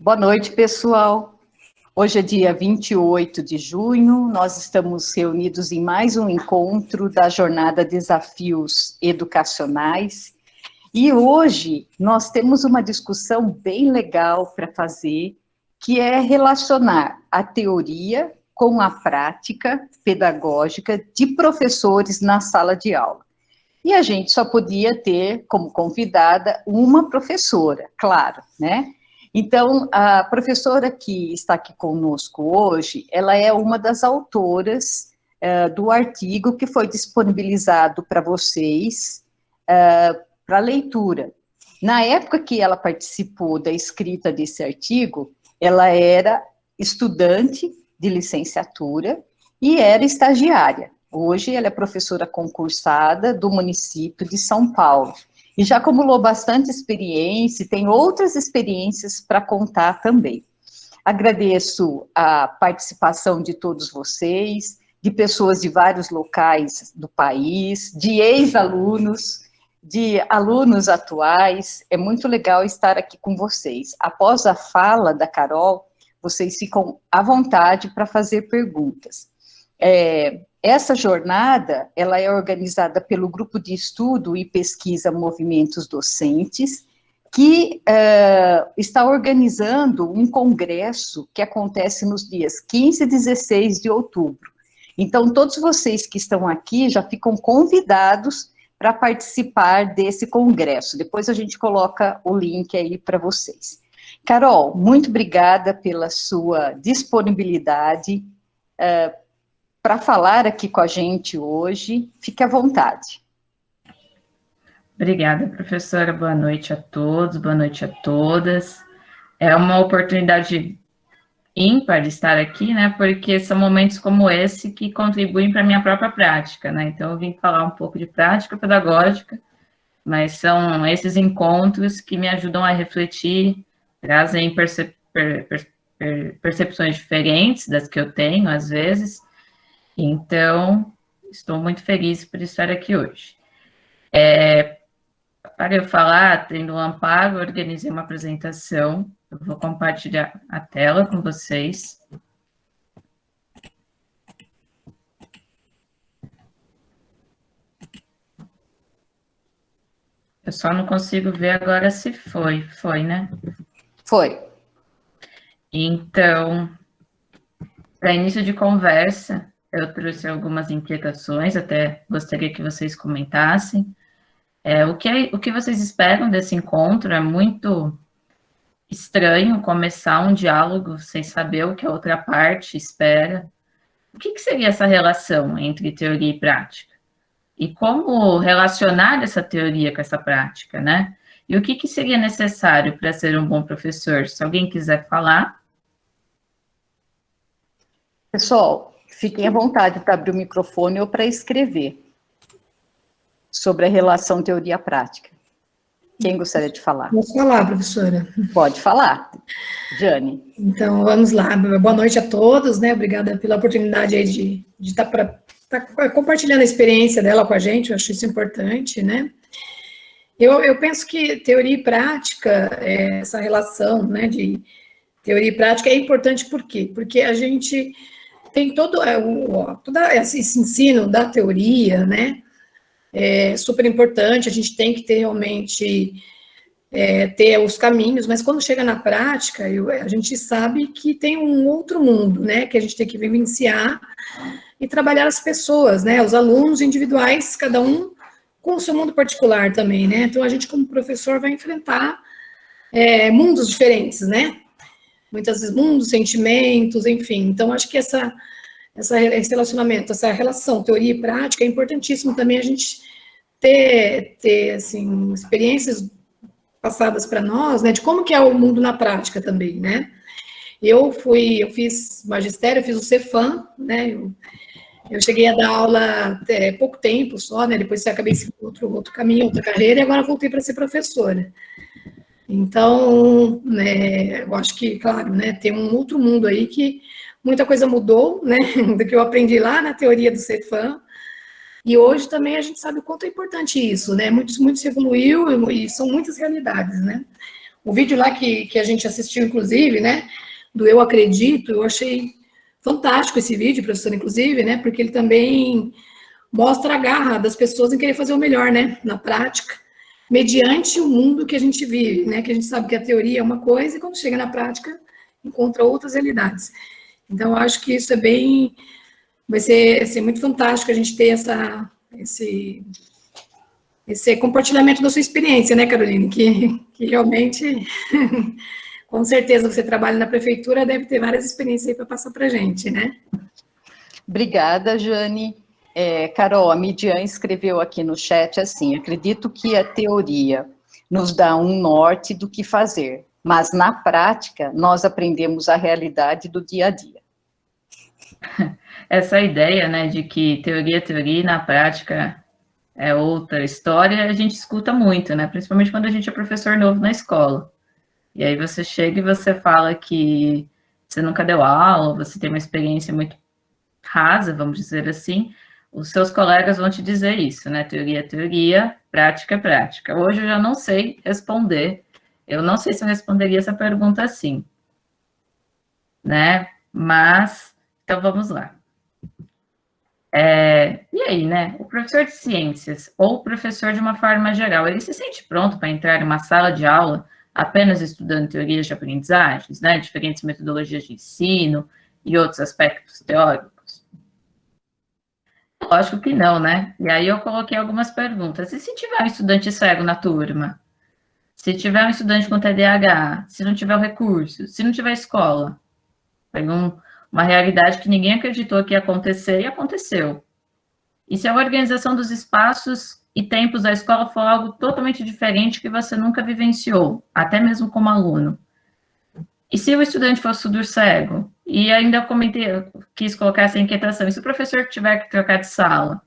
Boa noite, pessoal. Hoje é dia 28 de junho, nós estamos reunidos em mais um encontro da Jornada Desafios Educacionais, e hoje nós temos uma discussão bem legal para fazer, que é relacionar a teoria com a prática pedagógica de professores na sala de aula. E a gente só podia ter como convidada uma professora, claro, né? Então, a professora que está aqui conosco hoje, ela é uma das autoras do artigo que foi disponibilizado para vocês para leitura. Na época que ela participou da escrita desse artigo, ela era estudante de licenciatura e era estagiária. Hoje, ela é professora concursada do município de São Paulo. E já acumulou bastante experiência, e tem outras experiências para contar também. Agradeço a participação de todos vocês, de pessoas de vários locais do país, de ex-alunos, de alunos atuais. É muito legal estar aqui com vocês. Após a fala da Carol, vocês ficam à vontade para fazer perguntas. Essa jornada, ela é organizada pelo Grupo de Estudo e Pesquisa Movimentos Docentes, que está organizando um congresso que acontece nos dias 15 e 16 de outubro. Então, todos vocês que estão aqui já ficam convidados para participar desse congresso. Depois a gente coloca o link aí para vocês. Carol, muito obrigada pela sua disponibilidade para falar aqui com a gente hoje. Fique à vontade. Obrigada, professora. Boa noite a todos, boa noite a todas. É uma oportunidade ímpar de estar aqui, né, porque são momentos como esse que contribuem para a minha própria prática, né, então eu vim falar um pouco de prática pedagógica, mas são esses encontros que me ajudam a refletir, trazem percepções diferentes das que eu tenho, às vezes. Então, estou muito feliz por estar aqui hoje. Para eu falar, tendo um amparo, eu organizei uma apresentação, eu vou compartilhar a tela com vocês. Eu só não consigo ver agora se foi, né? Foi. Então, para início de conversa, eu trouxe algumas inquietações, até gostaria que vocês comentassem. O que vocês esperam desse encontro? É muito estranho começar um diálogo sem saber o que a outra parte espera. O que seria essa relação entre teoria e prática? E como relacionar essa teoria com essa prática, né? E o que seria necessário para ser um bom professor? Se alguém quiser falar. Pessoal, fiquem à vontade para abrir o microfone ou para escrever sobre a relação teoria-prática. Quem gostaria de falar? Posso falar, professora? Pode falar, Jane. Então, vamos lá. Boa noite a todos, né? Obrigada pela oportunidade aí de estar compartilhando a experiência dela com a gente, eu acho isso importante, né? Eu penso que teoria e prática, essa relação, né, de teoria e prática é importante por quê? Porque a gente tem todo esse ensino da teoria, né? É super importante, a gente tem que ter realmente ter os caminhos, mas quando chega na prática, a gente sabe que tem um outro mundo, né, que a gente tem que vivenciar e trabalhar as pessoas, né, os alunos individuais, cada um com o seu mundo particular também, né, então a gente como professor vai enfrentar mundos diferentes, né, muitas vezes mundos, sentimentos, enfim, então acho que esse relacionamento, essa relação teoria e prática é importantíssimo também a gente ter assim, experiências passadas para nós, né, de como que é o mundo na prática também, né. Eu fiz magistério, eu fiz o Cefam, né, eu cheguei a dar aula pouco tempo só, né, depois acabei seguindo outro caminho, outra carreira, e agora voltei para ser professora. Então, né, eu acho que, claro, né, tem um outro mundo aí que muita coisa mudou, né, do que eu aprendi lá na teoria do Cefam, e hoje também a gente sabe o quanto é importante isso, né, muito se evoluiu e são muitas realidades, né. O vídeo lá que a gente assistiu, inclusive, né, do Eu Acredito, eu achei fantástico esse vídeo, professor, inclusive, né, porque ele também mostra a garra das pessoas em querer fazer o melhor, né, na prática, mediante o mundo que a gente vive, né, que a gente sabe que a teoria é uma coisa e quando chega na prática encontra outras realidades. Então, eu acho que isso é bem, vai ser muito fantástico a gente ter esse compartilhamento da sua experiência, né, Caroline, que realmente, com certeza, você trabalha na prefeitura, deve ter várias experiências aí para passar para a gente, né? Obrigada, Jane. Carol, a Midian escreveu aqui no chat assim: acredito que a teoria nos dá um norte do que fazer, mas na prática nós aprendemos a realidade do dia a dia. Essa ideia, né, de que teoria é teoria e na prática é outra história, a gente escuta muito, né, principalmente quando a gente é professor novo na escola. E aí você chega e você fala que você nunca deu aula, você tem uma experiência muito rasa, vamos dizer assim, os seus colegas vão te dizer isso, né? Teoria é teoria, prática é prática. Hoje eu já não sei responder, eu não sei se eu responderia essa pergunta assim, né? Mas, então vamos lá. E aí, né? O professor de ciências, ou o professor de uma forma geral, ele se sente pronto para entrar em uma sala de aula apenas estudando teorias de aprendizagens, né? Diferentes metodologias de ensino e outros aspectos teóricos? Lógico que não, né? E aí eu coloquei algumas perguntas. E se tiver um estudante cego na turma? Se tiver um estudante com TDAH? Se não tiver o recurso? Se não tiver escola? Foi uma realidade que ninguém acreditou que ia acontecer e aconteceu. E se a organização dos espaços e tempos da escola for algo totalmente diferente que você nunca vivenciou, até mesmo como aluno? E se o estudante for surdo-cego? E ainda quis colocar essa inquietação, e se o professor tiver que trocar de sala?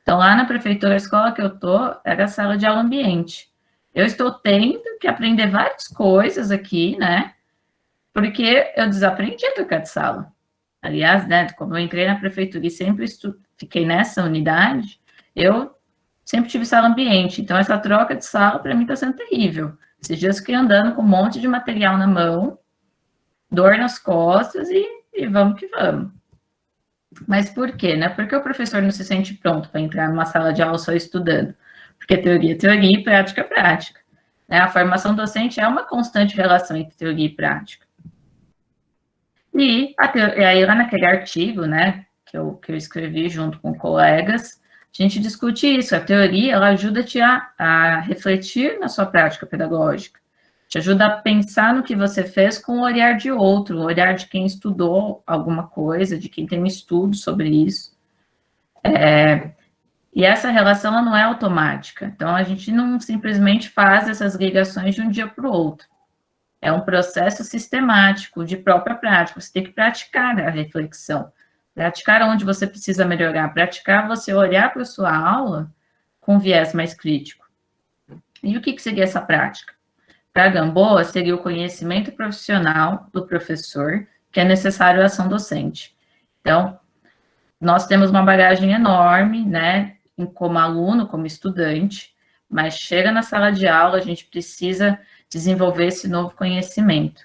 Então, lá na prefeitura, a escola que eu estou, era a sala de aula ambiente. Eu estou tendo que aprender várias coisas aqui, né? Porque eu desaprendi a trocar de sala. Aliás, né, como eu entrei na prefeitura e sempre fiquei nessa unidade, eu sempre tive sala ambiente. Então, essa troca de sala, para mim, está sendo terrível. Esses dias eu fiquei andando com um monte de material na mão, dor nas costas e vamos que vamos. Mas por quê, né? Porque o professor não se sente pronto para entrar numa sala de aula só estudando. Porque teoria é teoria e prática é prática. Né? A formação docente é uma constante relação entre teoria e prática. E aí lá naquele artigo, né, que eu escrevi junto com colegas, a gente discute isso. A teoria, ela ajuda-te a refletir na sua prática pedagógica. Te ajuda a pensar no que você fez com o olhar de outro, o olhar de quem estudou alguma coisa, de quem tem um estudo sobre isso. E essa relação ela não é automática. Então, a gente não simplesmente faz essas ligações de um dia para o outro. É um processo sistemático, de própria prática. Você tem que praticar a reflexão. Praticar onde você precisa melhorar. Praticar você olhar para a sua aula com viés mais crítico. E o que seria essa prática? Para a Gamboa, seria o conhecimento profissional do professor, que é necessário à ação docente. Então, nós temos uma bagagem enorme, né, como aluno, como estudante, mas chega na sala de aula, a gente precisa desenvolver esse novo conhecimento.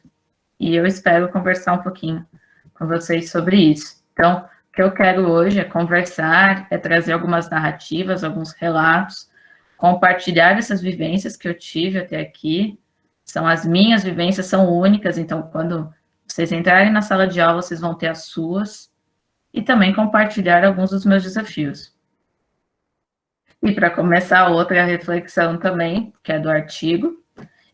E eu espero conversar um pouquinho com vocês sobre isso. Então, o que eu quero hoje é conversar, é trazer algumas narrativas, alguns relatos, compartilhar essas vivências que eu tive até aqui. São as minhas vivências, são únicas, então quando vocês entrarem na sala de aula, vocês vão ter as suas, e também compartilhar alguns dos meus desafios. E para começar, outra reflexão também, que é do artigo,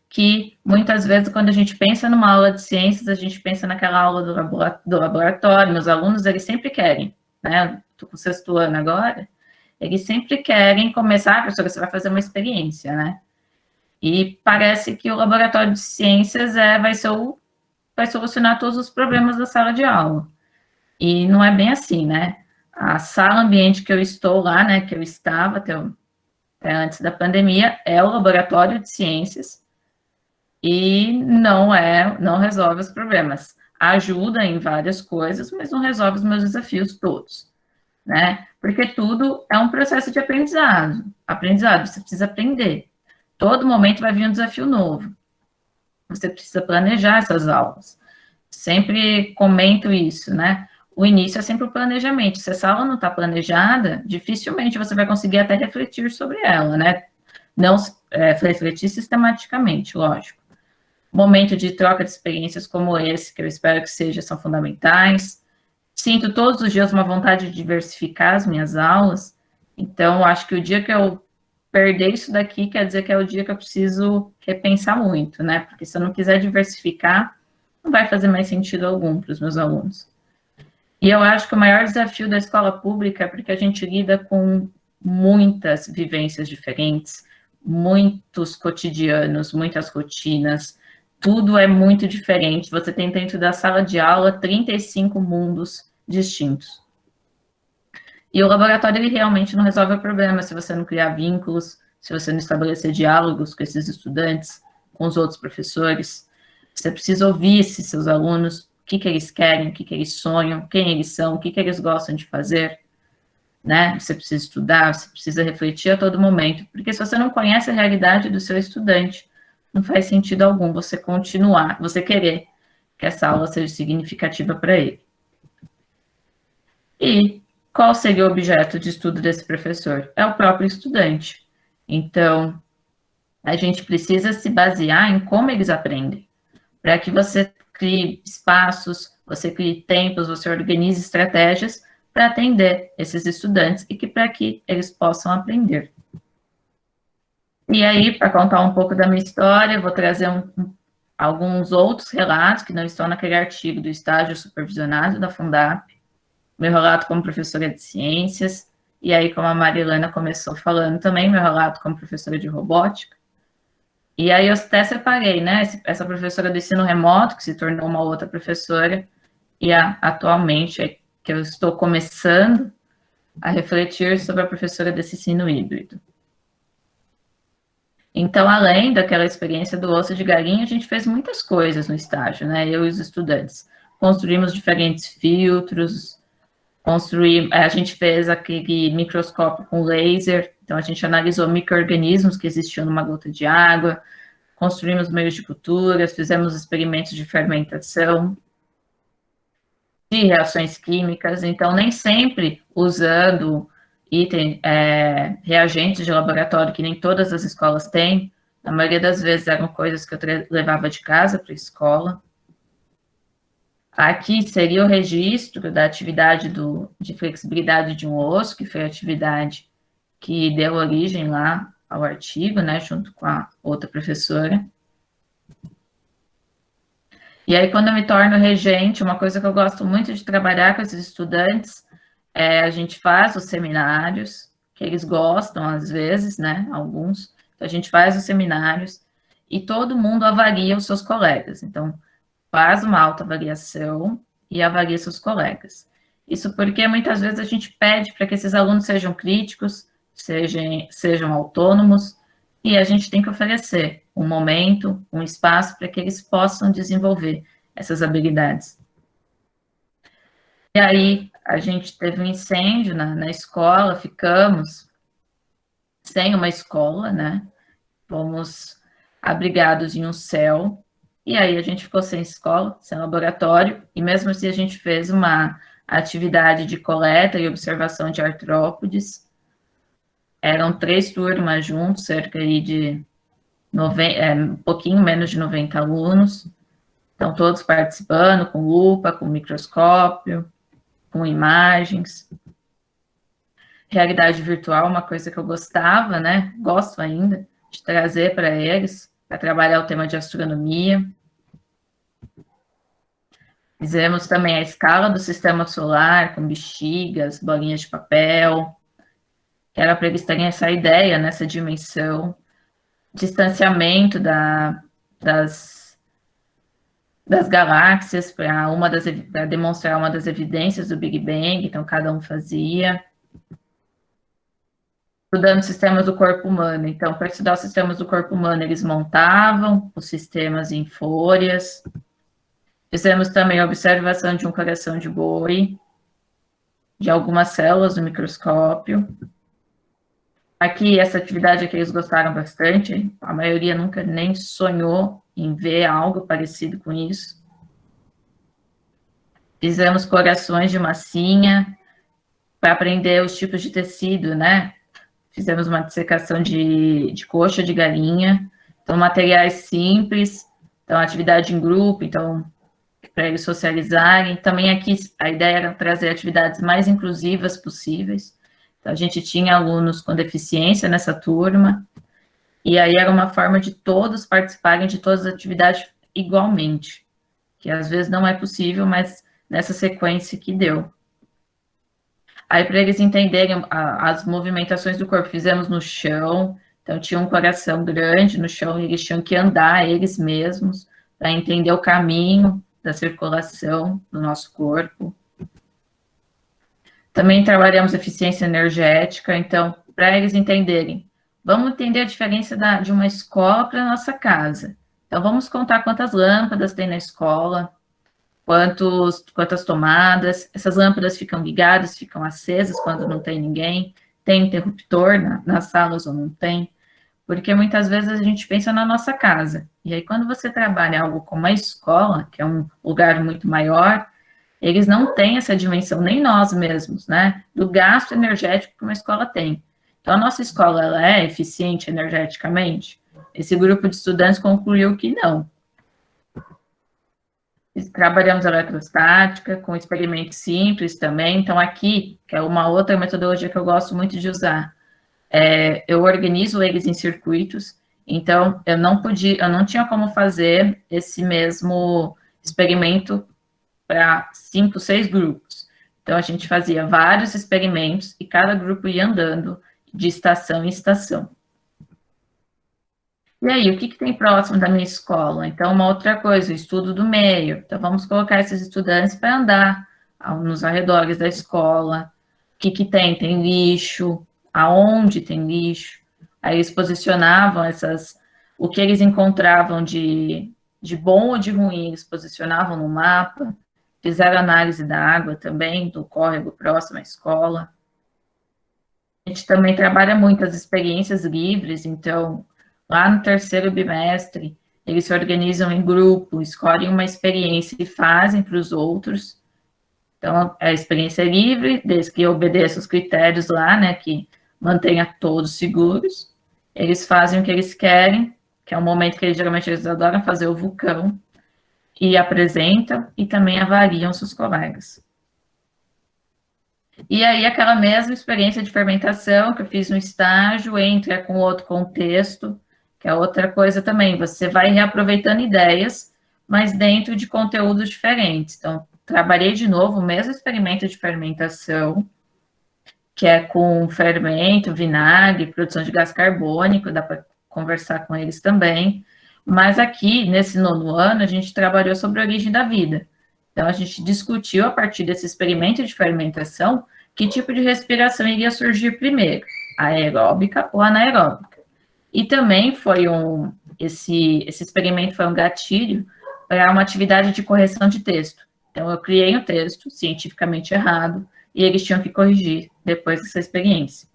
que muitas vezes quando a gente pensa numa aula de ciências, a gente pensa naquela aula do laboratório, meus alunos, eles sempre querem, né, estou com o 6º ano agora, eles sempre querem começar, professora, você vai fazer uma experiência, né? E parece que o laboratório de ciências vai solucionar todos os problemas da sala de aula. E não é bem assim, né? A sala ambiente que eu estou lá, né, que eu estava até antes da pandemia, é o laboratório de ciências e não resolve os problemas. Ajuda em várias coisas, mas não resolve os meus desafios todos, né? Porque tudo é um processo de aprendizado. Aprendizado, você precisa aprender. Todo momento vai vir um desafio novo. você precisa planejar essas aulas. Sempre comento isso, né? O início é sempre o planejamento. Se essa aula não está planejada, dificilmente você vai conseguir até refletir sobre ela, né? Não refletir sistematicamente, lógico. Momento de troca de experiências como esse, que eu espero que seja, são fundamentais. Sinto todos os dias uma vontade de diversificar as minhas aulas, então acho que o dia que eu perder isso daqui, quer dizer que é o dia que eu preciso repensar muito, né? Porque se eu não quiser diversificar, não vai fazer mais sentido algum para os meus alunos. E eu acho que o maior desafio da escola pública é porque a gente lida com muitas vivências diferentes, muitos cotidianos, muitas rotinas, tudo é muito diferente. Você tem dentro da sala de aula 35 mundos distintos. E o laboratório, ele realmente não resolve o problema se você não criar vínculos, se você não estabelecer diálogos com esses estudantes, com os outros professores. Você precisa ouvir esses seus alunos, o que eles querem, o que eles sonham, quem eles são, o que eles gostam de fazer, né? Você precisa estudar, você precisa refletir a todo momento, porque se você não conhece a realidade do seu estudante, não faz sentido algum você continuar, você querer que essa aula seja significativa para ele. E qual seria o objeto de estudo desse professor? É o próprio estudante. Então, a gente precisa se basear em como eles aprendem, para que você crie espaços, você crie tempos, você organize estratégias para atender esses estudantes e para que eles possam aprender. E aí, para contar um pouco da minha história, eu vou trazer alguns outros relatos que não estão naquele artigo do estágio supervisionado da Fundap, meu relato como professora de ciências, e aí, como a Marilana começou falando também, meu relato como professora de robótica. E aí eu até separei, né, essa professora do ensino remoto, que se tornou uma outra professora, e atualmente que eu estou começando a refletir sobre a professora desse ensino híbrido. Então, além daquela experiência do osso de galinha, a gente fez muitas coisas no estágio, né, eu e os estudantes. Construímos diferentes filtros, a gente fez aquele microscópio com laser, então a gente analisou micro-organismos que existiam numa gota de água, construímos meios de culturas, fizemos experimentos de fermentação, de reações químicas, então nem sempre usando reagentes de laboratório que nem todas as escolas têm, na maioria das vezes eram coisas que eu levava de casa para a escola. Aqui seria o registro da atividade de flexibilidade de um osso, que foi a atividade que deu origem lá ao artigo, né, junto com a outra professora. E aí, quando eu me torno regente, uma coisa que eu gosto muito de trabalhar com esses estudantes a gente faz os seminários, que eles gostam às vezes, né, alguns. Então, a gente faz os seminários e todo mundo avalia os seus colegas. Então, faz uma autoavaliação e avalia seus colegas. Isso porque muitas vezes a gente pede para que esses alunos sejam críticos, sejam autônomos, e a gente tem que oferecer um momento, um espaço para que eles possam desenvolver essas habilidades. E aí, a gente teve um incêndio na escola, ficamos sem uma escola, né? Fomos abrigados em um céu, e aí a gente ficou sem escola, sem laboratório, e mesmo assim a gente fez uma atividade de coleta e observação de artrópodes. Eram 3 turmas juntos, cerca aí de um pouquinho menos de 90 alunos. Então, todos participando, com lupa, com microscópio, com imagens. Realidade virtual, uma coisa que eu gostava, né? Gosto ainda de trazer para eles, para trabalhar o tema de astronomia. Fizemos também a escala do sistema solar, com bexigas, bolinhas de papel, que era para eles terem essa ideia, nessa dimensão, distanciamento das galáxias, para demonstrar uma das evidências do Big Bang, então cada um fazia. Estudando sistemas do corpo humano, então para estudar os sistemas do corpo humano, eles montavam os sistemas em folhas. Fizemos também a observação de um coração de boi, de algumas células no microscópio. Aqui, essa atividade aqui eles gostaram bastante, a maioria nunca nem sonhou em ver algo parecido com isso. Fizemos corações de massinha para aprender os tipos de tecido, né? Fizemos uma dissecação de coxa de galinha. Então, materiais simples. Então, atividade em grupo, então, para eles socializarem. Também aqui a ideia era trazer atividades mais inclusivas possíveis. Então, a gente tinha alunos com deficiência nessa turma. E aí era uma forma de todos participarem de todas as atividades igualmente. Que às vezes não é possível, mas nessa sequência que deu. Aí, para eles entenderem as movimentações do corpo, fizemos no chão. Então, tinha um coração grande no chão, e eles tinham que andar eles mesmos, para entender o caminho da circulação do nosso corpo. Também trabalhamos eficiência energética, então, para eles entenderem, vamos entender a diferença de uma escola para a nossa casa. Então, vamos contar quantas lâmpadas tem na escola, quantas tomadas, essas lâmpadas ficam ligadas, ficam acesas quando não tem ninguém, tem interruptor nas salas ou não tem, porque muitas vezes a gente pensa na nossa casa, e aí quando você trabalha algo como a escola, que é um lugar muito maior, eles não têm essa dimensão, nem nós mesmos, né, do gasto energético que uma escola tem. Então, a nossa escola, ela é eficiente energeticamente? Esse grupo de estudantes concluiu que não. Trabalhamos eletrostática, com experimentos simples também. Então, aqui, que é uma outra metodologia que eu gosto muito de usar, eu organizo eles em circuitos. Então, eu não tinha como fazer esse mesmo experimento para 5, 6 grupos. Então, a gente fazia vários experimentos e cada grupo ia andando de estação em estação. E aí, o que tem próximo da minha escola? Então, uma outra coisa, o estudo do meio. Então, vamos colocar esses estudantes para andar nos arredores da escola. O que tem? Tem lixo. Aonde tem lixo? Aí eles posicionavam o que eles encontravam de bom ou de ruim, eles posicionavam no mapa. Fizeram análise da água também, do córrego próximo à escola. A gente também trabalha muito as experiências livres, então, lá no terceiro bimestre, eles se organizam em grupo, escolhem uma experiência e fazem para os outros. Então, a experiência é livre, desde que obedeça os critérios lá, né, que mantenha todos seguros. Eles fazem o que eles querem, que é um momento que geralmente eles adoram fazer o vulcão, e apresentam e também avaliam seus colegas. E aí, aquela mesma experiência de fermentação que eu fiz no estágio, entra com outro contexto, que é outra coisa também, você vai reaproveitando ideias, mas dentro de conteúdos diferentes. Então, trabalhei de novo o mesmo experimento de fermentação, que é com fermento, vinagre, produção de gás carbônico, dá para conversar com eles também. Mas aqui, nesse 9º ano, a gente trabalhou sobre a origem da vida. Então, a gente discutiu, a partir desse experimento de fermentação, que tipo de respiração iria surgir primeiro, aeróbica ou anaeróbica. E também foi esse experimento foi um gatilho para uma atividade de correção de texto. Então, eu criei um texto cientificamente errado e eles tinham que corrigir depois dessa experiência.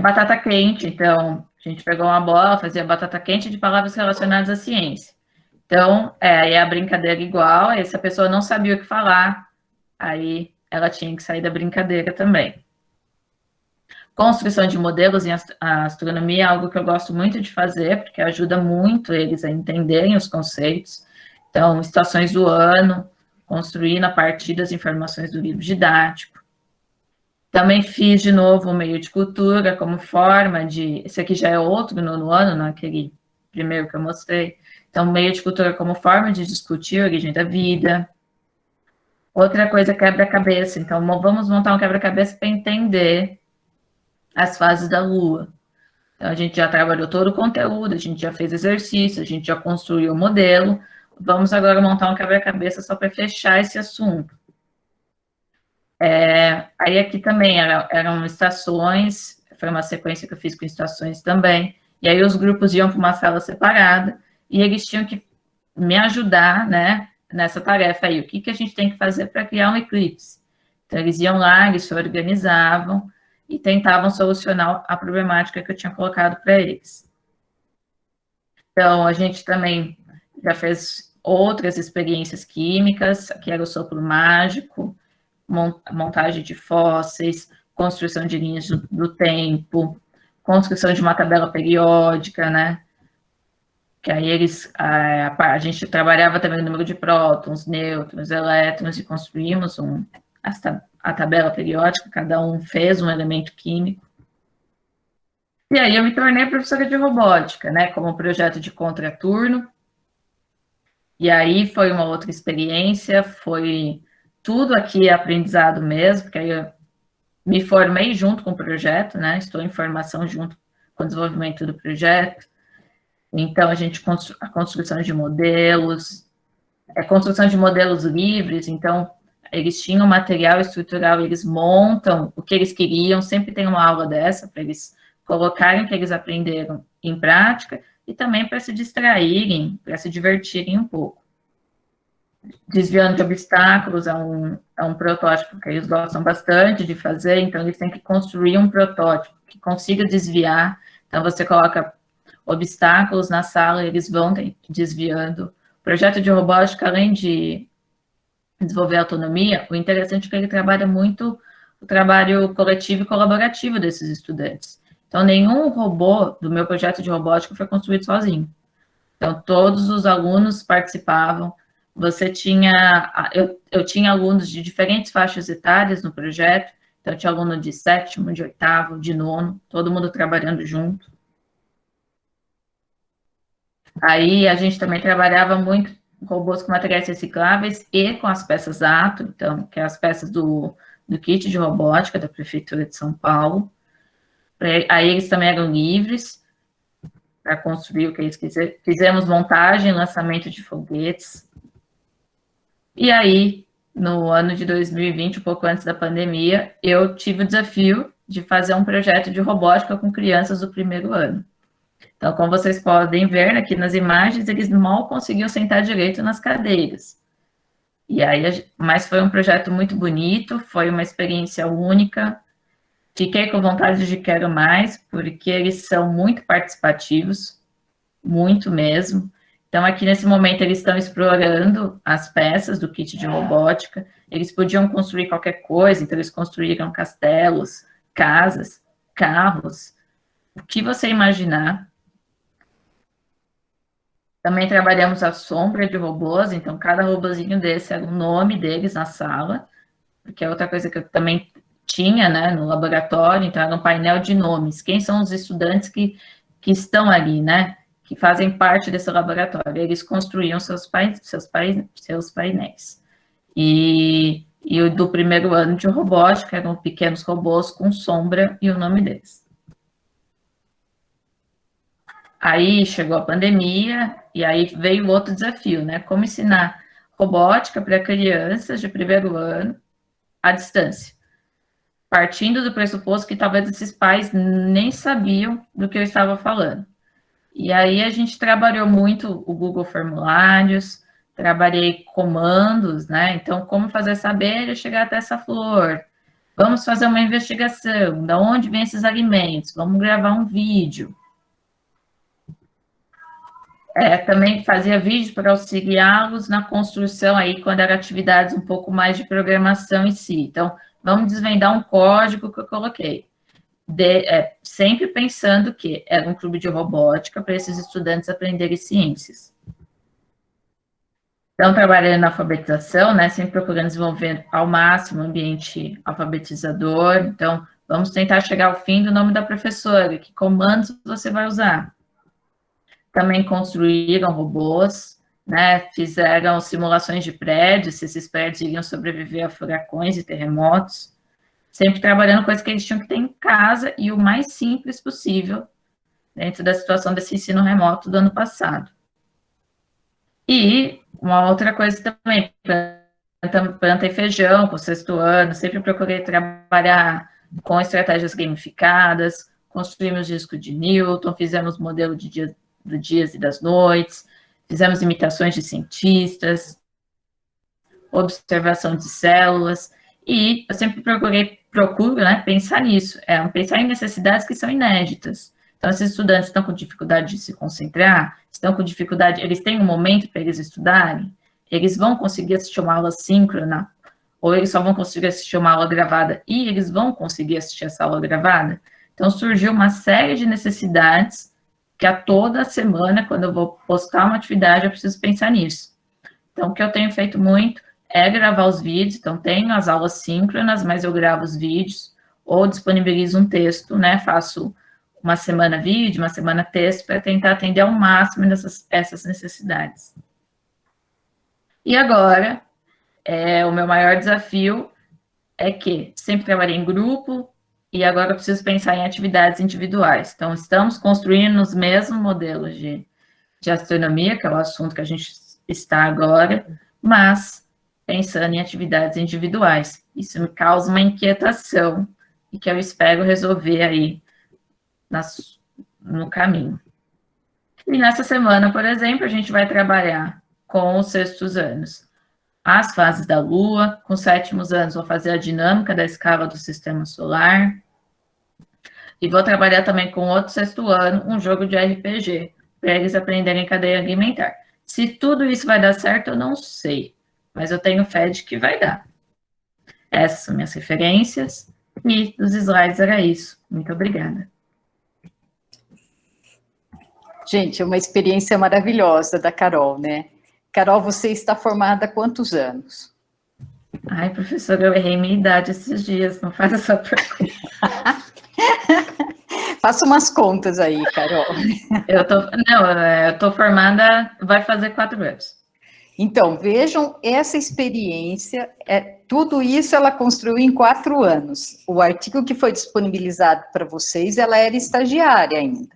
Batata quente, então, a gente pegou uma bola, fazia batata quente de palavras relacionadas à ciência. Então, aí a brincadeira igual, aí se a pessoa não sabia o que falar, aí ela tinha que sair da brincadeira também. Construção de modelos em astronomia é algo que eu gosto muito de fazer, porque ajuda muito eles a entenderem os conceitos. Então, estações do ano, construindo a partir das informações do livro didático. Também fiz, de novo, o meio de cultura como forma de... Esse aqui já é outro no ano, naquele primeiro que eu mostrei. Então, meio de cultura como forma de discutir a origem da vida. Outra coisa, quebra-cabeça. Então, vamos montar um quebra-cabeça para entender as fases da Lua. Então, a gente já trabalhou todo o conteúdo, a gente já fez exercício, a gente já construiu o modelo. Vamos agora montar um quebra-cabeça só para fechar esse assunto. Aí aqui também eram estações, foi uma sequência que eu fiz com estações também, e aí os grupos iam para uma sala separada, e eles tinham que me ajudar, né, nessa tarefa aí, o que a gente tem que fazer para criar um eclipse. Então, eles iam lá, eles se organizavam, e tentavam solucionar a problemática que eu tinha colocado para eles. Então, a gente também já fez outras experiências químicas, que era o sopro mágico, montagem de fósseis, construção de linhas do tempo, construção de uma tabela periódica, né? Que aí a gente trabalhava também no número de prótons, nêutrons, elétrons, e construímos a tabela periódica, cada um fez um elemento químico. E aí eu me tornei professora de robótica, né, como projeto de contraturno. E aí foi uma outra experiência, foi tudo aqui aprendizado mesmo, porque aí eu me formei junto com o projeto, né, estou em formação junto com o desenvolvimento do projeto. Então, a construção de modelos, construção de modelos livres, então, eles tinham material estrutural, eles montam o que eles queriam, sempre tem uma aula dessa, para eles colocarem o que eles aprenderam em prática, e também para se distraírem, para se divertirem um pouco. Desviando de obstáculos é um protótipo que eles gostam bastante de fazer, então eles têm que construir um protótipo que consiga desviar, então você coloca obstáculos na sala, eles vão desviando. O projeto de robótica, além de desenvolver autonomia, o interessante é que ele trabalha muito o trabalho coletivo e colaborativo desses estudantes. Então, nenhum robô do meu projeto de robótica foi construído sozinho. Então, todos os alunos participavam. Eu tinha alunos de diferentes faixas etárias no projeto, então eu tinha aluno de 7º, de 8º, de 9º, todo mundo trabalhando junto. Aí a gente também trabalhava muito robôs com materiais recicláveis e com as peças ATO, então, que é as peças do kit de robótica da Prefeitura de São Paulo. Aí eles também eram livres para construir o que eles quiserem. Fizemos montagem, lançamento de foguetes. E aí, no ano de 2020, um pouco antes da pandemia, eu tive o desafio de fazer um projeto de robótica com crianças do 1º ano. Então, como vocês podem ver aqui nas imagens, eles mal conseguiam sentar direito nas cadeiras. E aí, mas foi um projeto muito bonito, foi uma experiência única. Fiquei com vontade de quero mais, porque eles são muito participativos, muito mesmo. Então, aqui nesse momento, eles estão explorando as peças do kit de robótica. Eles podiam construir qualquer coisa, então eles construíram castelos, casas, carros, o que você imaginar. Também trabalhamos a sombra de robôs, então cada robozinho desse era o nome deles na sala, porque é outra coisa que eu também tinha, né, no laboratório, então era um painel de nomes. Quem são os estudantes que estão ali, né, que fazem parte desse laboratório? Eles construíam seus painéis. E o do 1º ano de robótica eram pequenos robôs com sombra e o nome deles. Aí chegou a pandemia, e aí veio outro desafio, né? Como ensinar robótica para crianças de 1º ano à distância. Partindo do pressuposto que talvez esses pais nem sabiam do que eu estava falando. E aí a gente trabalhou muito o Google Formulários, trabalhei comandos, né? Então, como fazer saber e chegar até essa flor? Vamos fazer uma investigação, de onde vêm esses alimentos? Vamos gravar um vídeo. Também fazia vídeo para auxiliá-los na construção aí, quando eram atividades um pouco mais de programação em si. Então, vamos desvendar um código que eu coloquei. Sempre pensando que era um clube de robótica para esses estudantes aprenderem ciências. Então, trabalhando na alfabetização, né, sempre procurando desenvolver ao máximo o ambiente alfabetizador. Então, vamos tentar chegar ao fim do nome da professora, que comandos você vai usar. Também construíram robôs, né, fizeram simulações de prédios, se esses prédios iriam sobreviver a furacões e terremotos, sempre trabalhando coisas que eles tinham que ter em casa e o mais simples possível, dentro da situação desse ensino remoto do ano passado. E uma outra coisa também, plantei feijão com o 6º ano, sempre procurei trabalhar com estratégias gamificadas, construímos disco de Newton, fizemos modelo de dias e das noites, fizemos imitações de cientistas, observação de células, e eu sempre procuro, né, pensar nisso, pensar em necessidades que são inéditas. Então, esses estudantes estão com dificuldade de se concentrar, estão com dificuldade, eles têm um momento para eles estudarem, eles vão conseguir assistir uma aula síncrona, ou eles só vão conseguir assistir uma aula gravada, e eles vão conseguir assistir essa aula gravada. Então, surgiu uma série de necessidades que a toda semana, quando eu vou postar uma atividade, eu preciso pensar nisso. Então, o que eu tenho feito muito é gravar os vídeos, então tenho as aulas síncronas, mas eu gravo os vídeos, ou disponibilizo um texto, né, faço uma semana vídeo, uma semana texto, para tentar atender ao máximo essas necessidades. E agora, o meu maior desafio é que sempre trabalhei em grupo, e agora eu preciso pensar em atividades individuais. Então, estamos construindo os mesmos modelos de astronomia, que é o assunto que a gente está agora, mas pensando em atividades individuais. Isso me causa uma inquietação, e que eu espero resolver aí no caminho. E nessa semana, por exemplo, a gente vai trabalhar com os sextos anos, as fases da Lua, com os sétimos anos vou fazer a dinâmica da escala do sistema solar, e vou trabalhar também com outro sexto ano, um jogo de RPG, para eles aprenderem cadeia alimentar. Se tudo isso vai dar certo, eu não sei, mas eu tenho fé de que vai dar. Essas são minhas referências, e dos slides era isso. Muito obrigada. Gente, é uma experiência maravilhosa da Carol, né? Carol, você está formada há quantos anos? Ai, professora, eu errei minha idade esses dias, não faz essa pergunta. Faça umas contas aí, Carol. Eu tô formada, vai fazer 4 anos. Então, vejam essa experiência, tudo isso ela construiu em 4 anos. O artigo que foi disponibilizado para vocês, ela era estagiária ainda.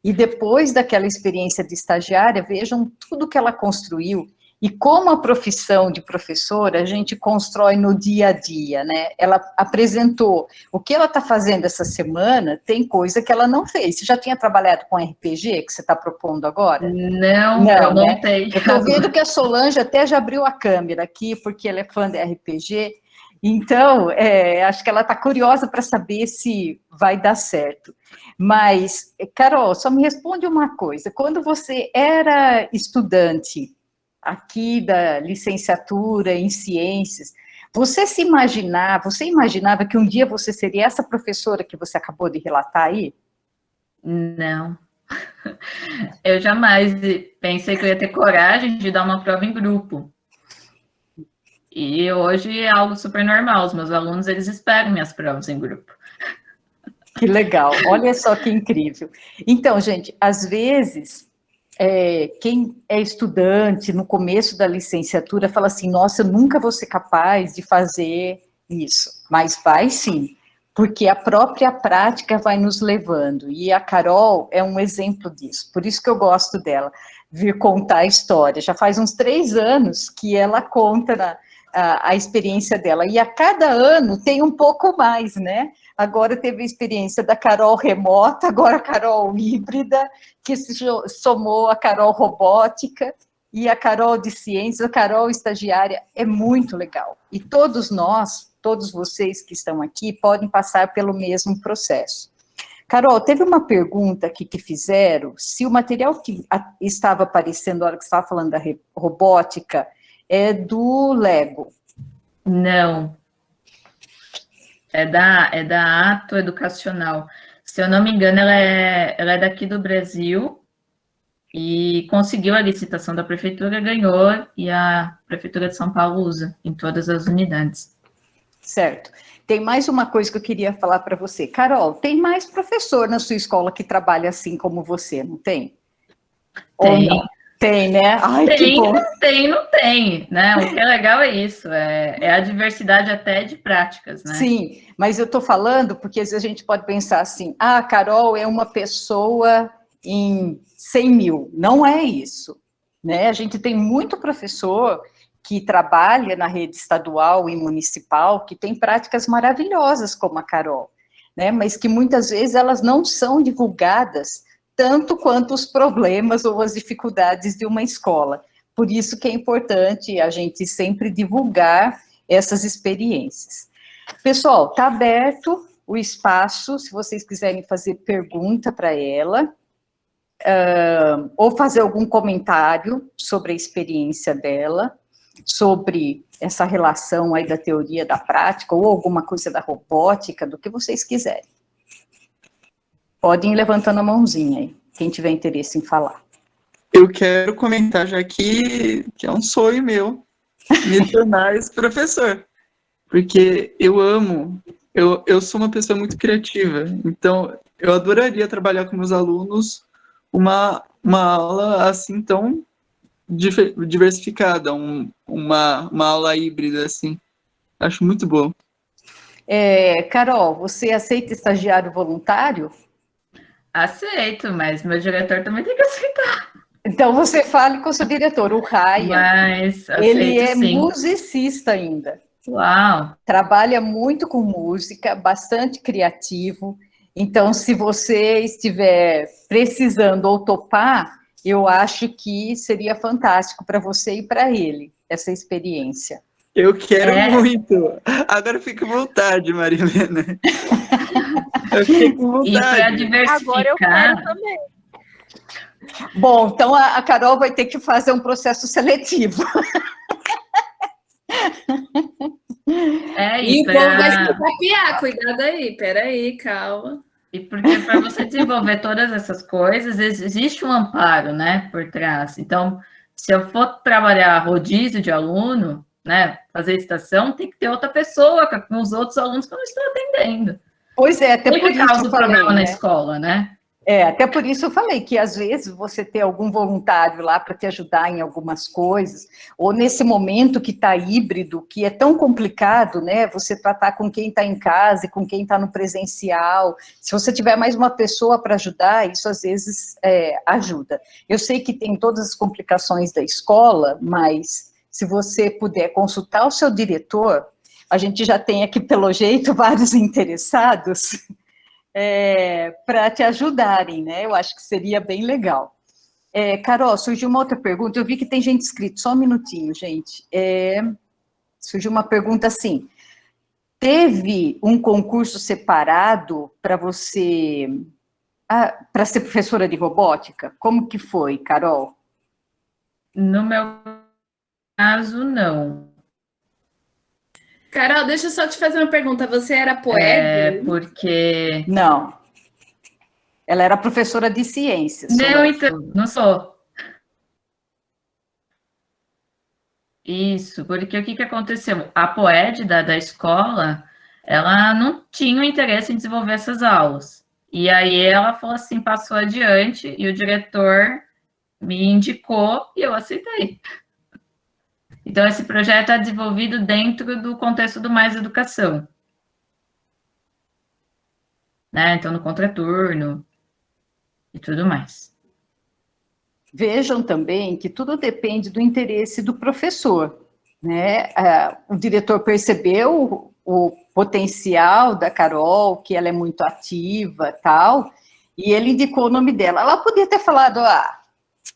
E depois daquela experiência de estagiária, vejam tudo que ela construiu e como a profissão de professora a gente constrói no dia a dia, né? Ela apresentou o que ela está fazendo essa semana, tem coisa que ela não fez. Você já tinha trabalhado com RPG, que você está propondo agora? Não, eu não né? tenho. Eu estou vendo que a Solange até já abriu a câmera aqui, porque ela é fã de RPG, então, acho que ela está curiosa para saber se vai dar certo. Mas, Carol, só me responde uma coisa, quando você era estudante aqui da licenciatura em ciências, você imaginava que um dia você seria essa professora que você acabou de relatar aí? Não. Eu jamais pensei que eu ia ter coragem de dar uma prova em grupo. E hoje é algo super normal, os meus alunos, eles esperam minhas provas em grupo. Que legal, olha só que incrível. Então, gente, às vezes, quem é estudante no começo da licenciatura fala assim, nossa, eu nunca vou ser capaz de fazer isso, mas vai sim, porque a própria prática vai nos levando, e a Carol é um exemplo disso, por isso que eu gosto dela, vir contar a história. Já faz uns 3 anos que ela conta a experiência dela, e a cada ano tem um pouco mais, né? Agora teve a experiência da Carol remota, agora a Carol híbrida, que se somou a Carol robótica, e a Carol de ciências, a Carol estagiária, é muito legal. E todos nós, todos vocês que estão aqui, podem passar pelo mesmo processo. Carol, teve uma pergunta aqui que fizeram, se o material que estava aparecendo na hora que você estava falando da robótica é do Lego. Não. É da Ato Educacional. Se eu não me engano, ela é daqui do Brasil e conseguiu a licitação da prefeitura, ganhou, e a prefeitura de São Paulo usa em todas as unidades. Certo. Tem mais uma coisa que eu queria falar para você. Carol, tem mais professor na sua escola que trabalha assim como você, não tem? Tem. Tem, né? Ai, tem, que bom. Não tem, né? O que é legal é isso, é a diversidade até de práticas, né? Sim, mas eu estou falando porque às vezes a gente pode pensar assim, a Carol é uma pessoa em 100 mil. Não é isso, né? A gente tem muito professor que trabalha na rede estadual e municipal, que tem práticas maravilhosas como a Carol, né? Mas que muitas vezes elas não são divulgadas tanto quanto os problemas ou as dificuldades de uma escola. Por isso que é importante a gente sempre divulgar essas experiências. Pessoal, está aberto o espaço, se vocês quiserem fazer pergunta para ela, ou fazer algum comentário sobre a experiência dela, sobre essa relação aí da teoria da prática, ou alguma coisa da robótica, do que vocês quiserem. Podem ir levantando a mãozinha aí, quem tiver interesse em falar. Eu quero comentar já que é um sonho meu me tornar esse professor, porque eu sou uma pessoa muito criativa, então eu adoraria trabalhar com meus alunos uma aula assim tão diversificada, uma aula híbrida assim. Acho muito bom. Carol, você aceita estagiário voluntário? Aceito, mas meu diretor também tem que aceitar. Então você fale com o seu diretor, o Ryan. Mas Ele aceito, é sim. musicista ainda. Uau! Trabalha muito com música, bastante criativo. Então, se você estiver precisando ou topar, eu acho que seria fantástico para você e para ele, essa experiência. Eu quero muito. Agora fique com vontade, Marilena. Eu fiquei com vontade. E para diversificar... Agora eu quero também. Bom, então a Carol vai ter que fazer um processo seletivo. E o povo vai se copiar, cuidado aí, peraí, calma. E porque para você desenvolver todas essas coisas, existe um amparo, né, por trás. Então, se eu for trabalhar rodízio de aluno, né, fazer estação, tem que ter outra pessoa com os outros alunos que eu não estou atendendo. Pois é, até por isso causa eu falei, problema né? na escola, né? Até por isso eu falei que, às vezes, você ter algum voluntário lá para te ajudar em algumas coisas, ou nesse momento que está híbrido, que é tão complicado, né, você tratar com quem está em casa e com quem está no presencial, se você tiver mais uma pessoa para ajudar, isso às vezes ajuda. Eu sei que tem todas as complicações da escola, mas se você puder consultar o seu diretor, a gente já tem aqui, pelo jeito, vários interessados, para te ajudarem, né? Eu acho que seria bem legal. Carol, surgiu uma outra pergunta, eu vi que tem gente inscrito, só um minutinho, gente. Surgiu uma pergunta assim, teve um concurso separado para você, para ser professora de robótica? Como que foi, Carol? No meu caso, não. Carol, deixa eu só te fazer uma pergunta. Você era poeta? Porque... Não. Ela era professora de ciências. Não, então, não sou. Isso, porque o que aconteceu? A POED da escola, ela não tinha o interesse em desenvolver essas aulas. E aí ela falou assim, passou adiante, e o diretor me indicou, e eu aceitei. Então, esse projeto é desenvolvido dentro do contexto do Mais Educação. Né? Então, no contraturno e tudo mais. Vejam também que tudo depende do interesse do professor, né? O diretor percebeu o potencial da Carol, que ela é muito ativa, tal, e ele indicou o nome dela. Ela podia ter falado,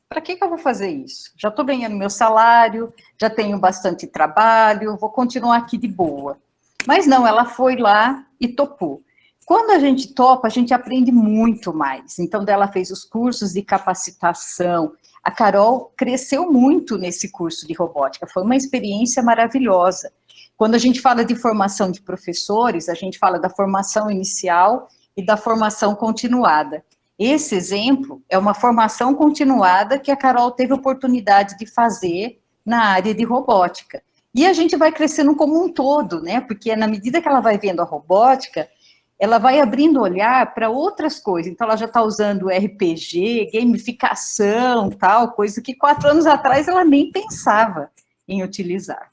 para que eu vou fazer isso? Já estou ganhando meu salário, já tenho bastante trabalho, vou continuar aqui de boa. Mas não, ela foi lá e topou. Quando a gente topa, a gente aprende muito mais. Então, ela fez os cursos de capacitação. A Carol cresceu muito nesse curso de robótica. Foi uma experiência maravilhosa. Quando a gente fala de formação de professores, a gente fala da formação inicial e da formação continuada. Esse exemplo é uma formação continuada que a Carol teve oportunidade de fazer na área de robótica. E a gente vai crescendo como um todo, né? Porque na medida que ela vai vendo a robótica, ela vai abrindo olhar para outras coisas. Então, ela já está usando RPG, gamificação, tal, coisa que 4 anos atrás ela nem pensava em utilizar.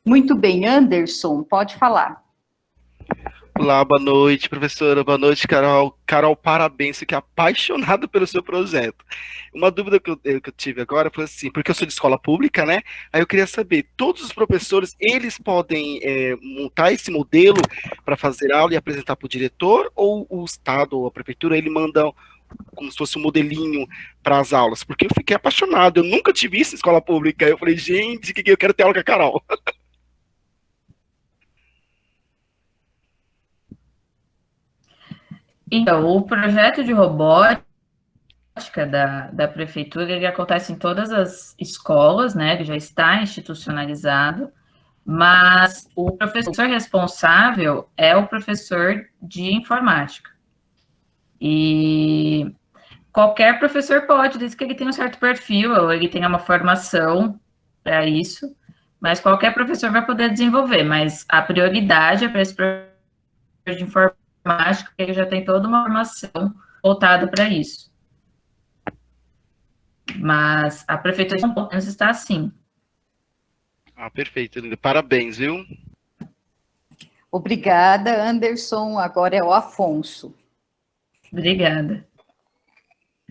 Muito bem, Anderson, pode falar. Olá, boa noite, professora. Boa noite, Carol. Carol, parabéns, fiquei apaixonado pelo seu projeto. Uma dúvida que eu tive agora foi assim, porque eu sou de escola pública, né? Aí eu queria saber, todos os professores, eles podem montar esse modelo para fazer aula e apresentar para o diretor, ou o Estado ou a prefeitura, ele manda como se fosse um modelinho para as aulas? Porque eu fiquei apaixonado, eu nunca tive isso em escola pública. Eu falei, gente, que eu quero ter aula com a Carol. Então, o projeto de robótica da prefeitura, ele acontece em todas as escolas, né? Ele já está institucionalizado, mas o professor responsável é o professor de informática. E qualquer professor pode, desde que ele tenha um certo perfil, ou ele tenha uma formação para isso, mas qualquer professor vai poder desenvolver, mas a prioridade é para esse professor de informática, que ele já tem toda uma formação voltada para isso. Mas a prefeitura de São Paulo está assim. Ah, perfeito, Linda. Parabéns, viu? Obrigada, Anderson. Agora é o Afonso. Obrigada.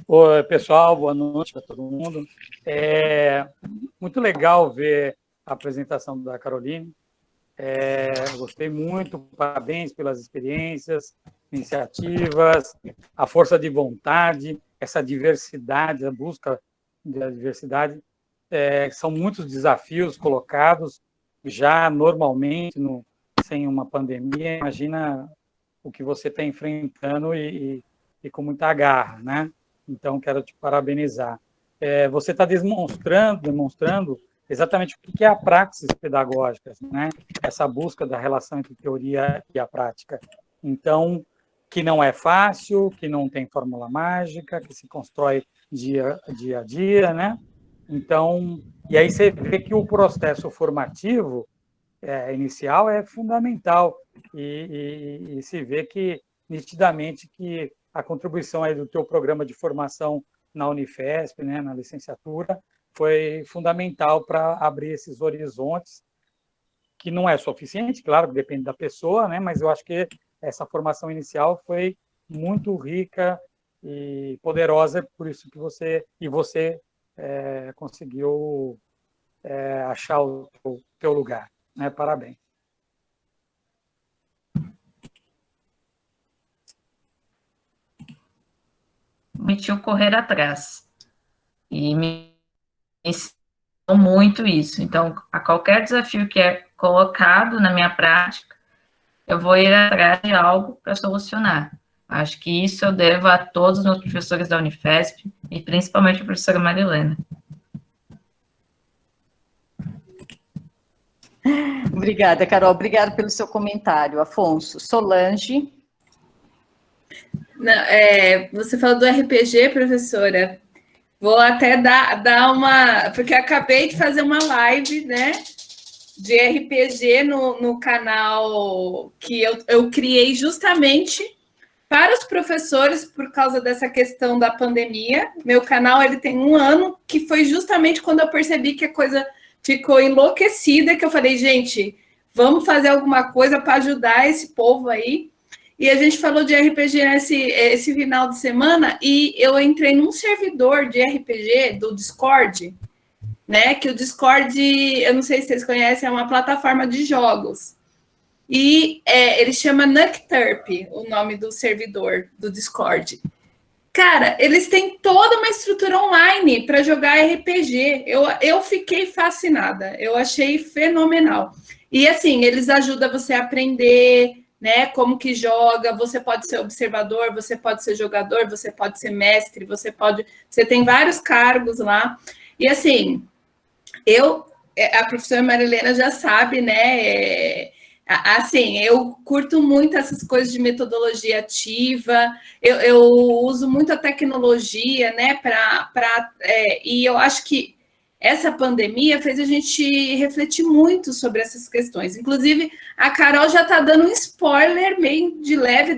Oi, pessoal, boa noite para todo mundo. É muito legal ver a apresentação da Caroline. Gostei muito, parabéns pelas experiências, iniciativas, a força de vontade, essa diversidade, a busca da diversidade. São muitos desafios colocados já normalmente, sem uma pandemia. Imagina o que você está enfrentando e com muita garra, né? Então, quero te parabenizar. Você está demonstrando exatamente o que é a praxis pedagógica, né? Essa busca da relação entre teoria e a prática. Então, que não é fácil, que não tem fórmula mágica, que se constrói dia a dia, né? Então, e aí você vê que o processo formativo inicial é fundamental e se vê que, nitidamente, que a contribuição aí do teu programa de formação na Unifesp, né, na licenciatura, foi fundamental para abrir esses horizontes, que não é suficiente, claro, depende da pessoa, né, mas eu acho que essa formação inicial foi muito rica e poderosa, por isso que você conseguiu achar o teu lugar, né? Parabéns. Permitiu correr atrás. E me ensinou muito isso. Então, a qualquer desafio que é colocado na minha prática, eu vou ir atrás de algo para solucionar. Acho que isso eu devo a todos os meus professores da Unifesp, e principalmente a professora Marilena. Obrigada, Carol. Obrigada pelo seu comentário. Afonso. Solange. Não, você falou do RPG, professora. Vou até dar uma... Porque acabei de fazer uma live, né? De RPG no canal que eu criei justamente para os professores por causa dessa questão da pandemia. Meu canal ele tem 1 ano, que foi justamente quando eu percebi que a coisa ficou enlouquecida, que eu falei, gente, vamos fazer alguma coisa para ajudar esse povo aí. E a gente falou de RPG esse final de semana e eu entrei num servidor de RPG do Discord, né? Que o Discord, eu não sei se vocês conhecem, é uma plataforma de jogos. E ele chama Nukturp, o nome do servidor do Discord. Cara, eles têm toda uma estrutura online para jogar RPG. Eu fiquei fascinada, eu achei fenomenal. E assim, eles ajudam você a aprender, né? Como que joga, você pode ser observador, você pode ser jogador, você pode ser mestre, você tem vários cargos lá. E assim, a professora Marilena já sabe, né? Assim, eu curto muito essas coisas de metodologia ativa, eu uso muito a tecnologia, né? E eu acho que essa pandemia fez a gente refletir muito sobre essas questões. Inclusive, a Carol já está dando um spoiler meio de leve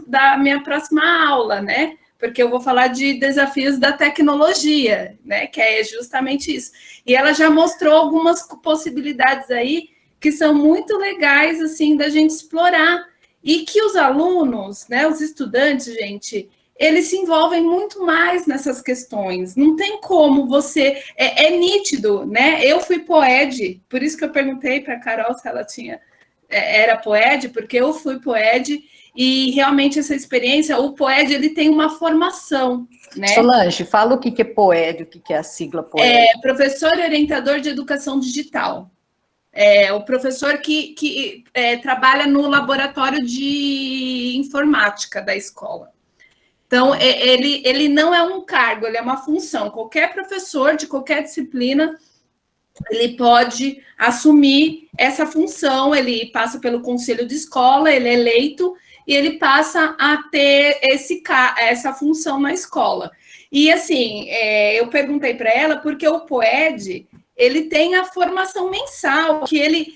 da minha próxima aula, né? Porque eu vou falar de desafios da tecnologia, né? Que é justamente isso. E ela já mostrou algumas possibilidades aí que são muito legais, assim, da gente explorar. E que os alunos, né? Os estudantes, gente, eles se envolvem muito mais nessas questões. Não tem como você... É nítido, né? Eu fui POED, por isso que eu perguntei para a Carol se ela era POED, porque eu fui POED, e realmente essa experiência, o POED, ele tem uma formação, né? Solange, fala o que é POED, o que é a sigla POED. Professor e orientador de educação digital. o professor que trabalha no laboratório de informática da escola. Então, ele não é um cargo, ele é uma função. Qualquer professor de qualquer disciplina, ele pode assumir essa função, ele passa pelo conselho de escola, ele é eleito, e ele passa a ter essa função na escola. E, assim, eu perguntei para ela, porque o POED, ele tem a formação mensal, que ele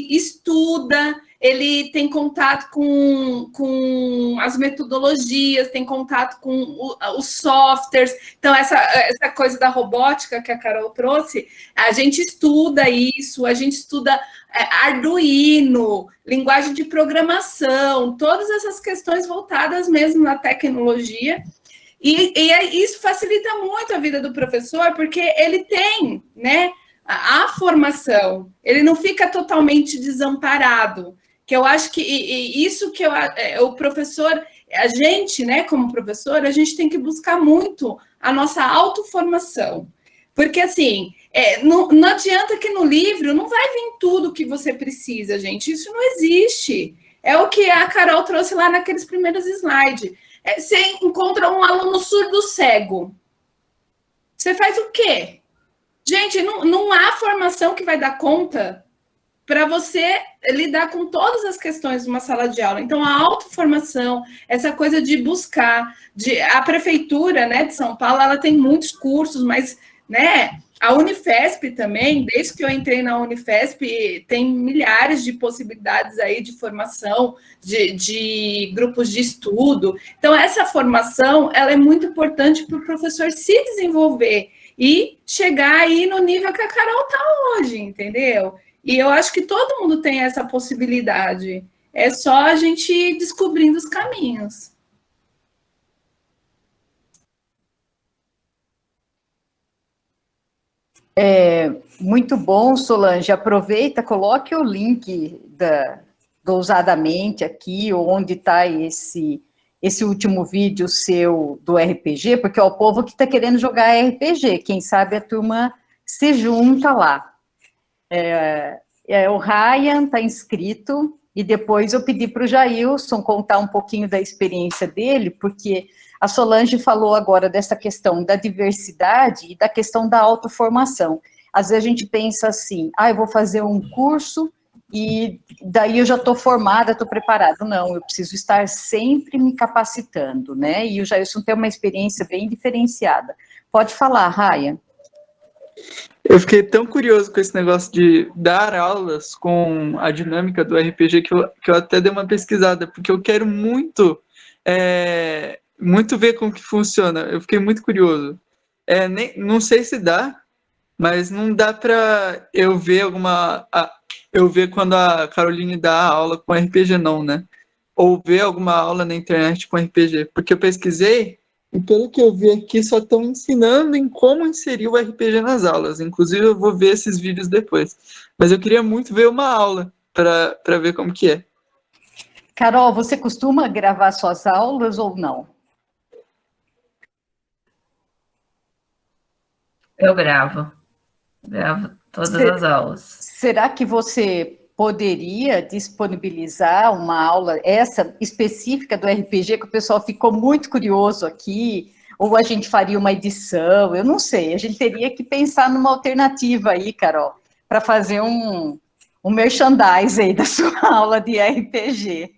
estuda, ele tem contato com as metodologias, tem contato com os softwares. Então, essa coisa da robótica que a Carol trouxe, a gente estuda isso, a gente estuda Arduino, linguagem de programação, todas essas questões voltadas mesmo na tecnologia. E isso facilita muito a vida do professor, porque ele tem, né, a formação, ele não fica totalmente desamparado. Que eu acho que isso que o professor, a gente, né, como professor, a gente tem que buscar muito a nossa autoformação. Porque, assim, não adianta que no livro não vai vir tudo que você precisa, gente. Isso não existe. É o que a Carol trouxe lá naqueles primeiros slides. Você encontra um aluno surdo cego. Você faz o quê? Gente, não há formação que vai dar conta para você lidar com todas as questões de uma sala de aula. Então, a autoformação, essa coisa de buscar, a prefeitura, né, de São Paulo, ela tem muitos cursos, mas, né, a Unifesp também, desde que eu entrei na Unifesp, tem milhares de possibilidades aí de formação, de grupos de estudo. Então, essa formação, ela é muito importante para o professor se desenvolver e chegar aí no nível que a Carol está hoje, entendeu? E eu acho que todo mundo tem essa possibilidade. É só a gente ir descobrindo os caminhos. Muito bom, Solange. Aproveita, coloque o link do Ousadamente aqui, onde está esse último vídeo seu do RPG, porque é o povo que está querendo jogar RPG. Quem sabe a turma se junta lá. O Ryan está inscrito, e depois eu pedi para o Jailson contar um pouquinho da experiência dele, porque a Solange falou agora dessa questão da diversidade e da questão da autoformação. Às vezes a gente pensa assim, eu vou fazer um curso e daí eu já estou formada, estou preparada. Não, eu preciso estar sempre me capacitando, né? E o Jailson tem uma experiência bem diferenciada. Pode falar, Ryan. Eu fiquei tão curioso com esse negócio de dar aulas com a dinâmica do RPG que eu até dei uma pesquisada, porque eu quero muito ver como que funciona. Eu fiquei muito curioso. Não sei se dá, mas não dá para eu ver quando a Caroline dá aula com RPG, não, né? Ou ver alguma aula na internet com RPG, porque eu pesquisei e pelo que eu vi aqui só estão ensinando em como inserir o RPG nas aulas. Inclusive eu vou ver esses vídeos depois. Mas eu queria muito ver uma aula para ver como que é. Carol, você costuma gravar suas aulas ou não? Eu gravo todas as aulas. Será que você poderia disponibilizar uma aula, essa específica do RPG, que o pessoal ficou muito curioso aqui, ou a gente faria uma edição, eu não sei, a gente teria que pensar numa alternativa aí, Carol, para fazer um merchandise aí da sua aula de RPG.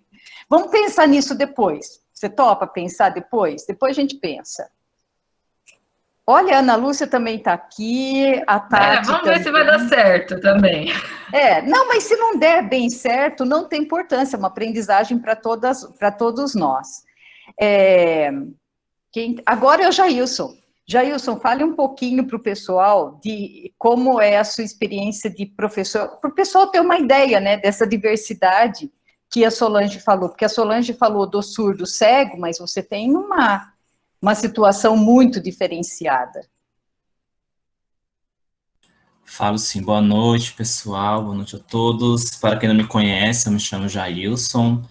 Vamos pensar nisso depois. Você topa pensar depois? Depois a gente pensa. Olha, a Ana Lúcia também está aqui, a Tati vamos ver se vai dar certo também. Não, mas se não der bem certo, não tem importância, é uma aprendizagem para todos nós. Agora é o Jailson. Jailson, fale um pouquinho para o pessoal de como é a sua experiência de professor, para o pessoal ter uma ideia, né, dessa diversidade que a Solange falou, porque a Solange falou do surdo cego, mas você tem uma situação muito diferenciada. Falo sim, boa noite, pessoal, boa noite a todos. Para quem não me conhece, eu me chamo Jailson,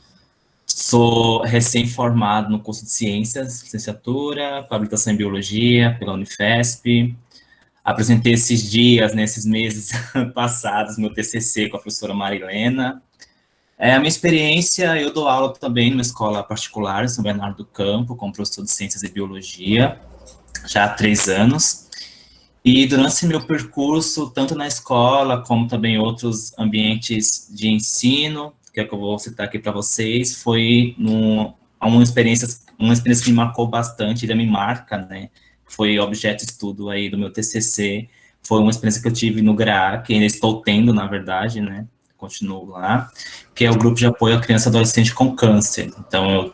sou recém-formado no curso de Ciências, licenciatura, com habilitação em Biologia pela Unifesp. apresentei esses dias, nesses meses passados, meu TCC com a professora Marilena. A minha experiência, eu dou aula também numa escola particular, em São Bernardo do Campo, como professor de Ciências e Biologia, já há 3 anos. E durante esse meu percurso, tanto na escola, como também em outros ambientes de ensino, que é o que eu vou citar aqui para vocês, foi uma experiência que me marcou bastante, ainda me marca, né? Foi objeto de estudo aí do meu TCC, foi uma experiência que eu tive no GRAAC, que ainda estou tendo, na verdade, né? Continuo lá, que é o Grupo de Apoio à Criança e Adolescente com Câncer. Então,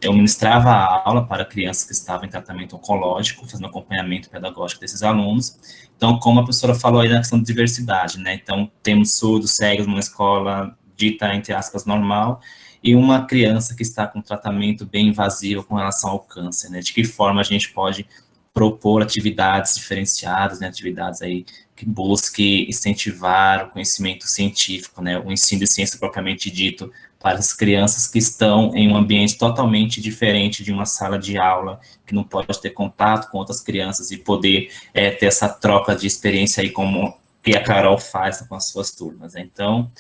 eu ministrava a aula para crianças que estavam em tratamento oncológico, fazendo acompanhamento pedagógico desses alunos. Então, como a professora falou aí na questão de diversidade, né? Então, temos surdos, cegos numa escola dita, entre aspas, normal, e uma criança que está com tratamento bem invasivo com relação ao câncer, né? De que forma a gente pode propor atividades diferenciadas, né? Atividades aí que busque incentivar o conhecimento científico, né? O ensino de ciência propriamente dito, para as crianças que estão em um ambiente totalmente diferente de uma sala de aula, que não pode ter contato com outras crianças e poder ter essa troca de experiência aí, como que a Carol faz com as suas turmas. Então,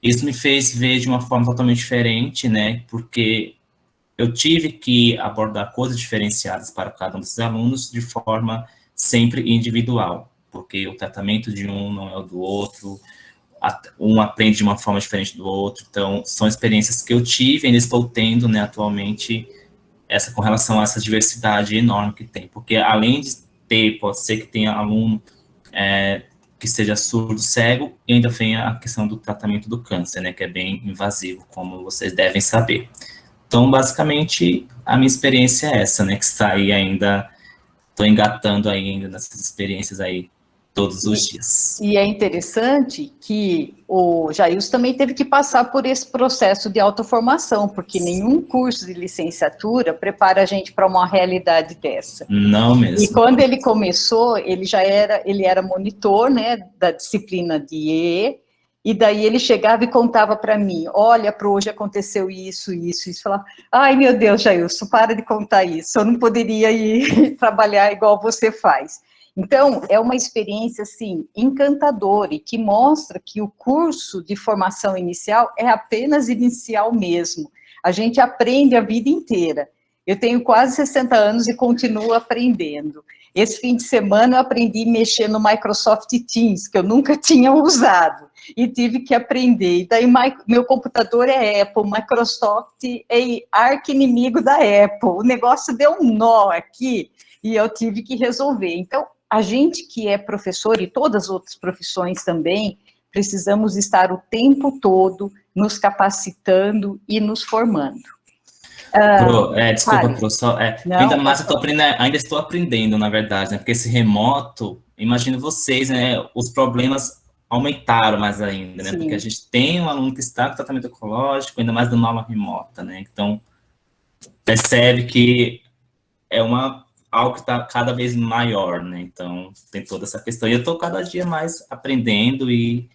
isso me fez ver de uma forma totalmente diferente, né, porque eu tive que abordar coisas diferenciadas para cada um desses alunos de forma sempre individual, porque o tratamento de um não é o do outro, um aprende de uma forma diferente do outro. Então, são experiências que eu tive e ainda estou tendo, né, atualmente, com relação a essa diversidade enorme que tem. Porque, além de ter, pode ser que tenha aluno que seja surdo, cego, e ainda vem a questão do tratamento do câncer, né, que é bem invasivo, como vocês devem saber. Então, basicamente, a minha experiência é essa, né, que está aí ainda, estou engatando ainda nessas experiências aí, todos os dias. E é interessante que o Jailson também teve que passar por esse processo de autoformação, porque nenhum curso de licenciatura prepara a gente para uma realidade dessa. Não mesmo. E quando ele começou, ele era monitor, né, da disciplina de EE, e daí ele chegava e contava para mim, olha, para hoje aconteceu isso. Falava, ai meu Deus, Jailson, para de contar isso, eu não poderia ir trabalhar igual você faz. Então, é uma experiência, assim, encantadora e que mostra que o curso de formação inicial é apenas inicial mesmo. A gente aprende a vida inteira. Eu tenho quase 60 anos e continuo aprendendo. Esse fim de semana eu aprendi a mexer no Microsoft Teams, que eu nunca tinha usado, e tive que aprender. E daí meu computador é Apple, Microsoft é arqui-inimigo da Apple. O negócio deu um nó aqui e eu tive que resolver. Então, a gente que é professor e todas as outras profissões também, precisamos estar o tempo todo nos capacitando e nos formando. Desculpa, professor. Ainda mais ainda estou aprendendo, na verdade, né? Porque esse remoto, imagino vocês, né? Os problemas aumentaram mais ainda, né? Sim. Porque a gente tem um aluno que está com tratamento ecológico, ainda mais dando aula remota, né? Então, percebe que é algo que está cada vez maior, né? Então, tem toda essa questão. E eu estou cada dia mais aprendendo e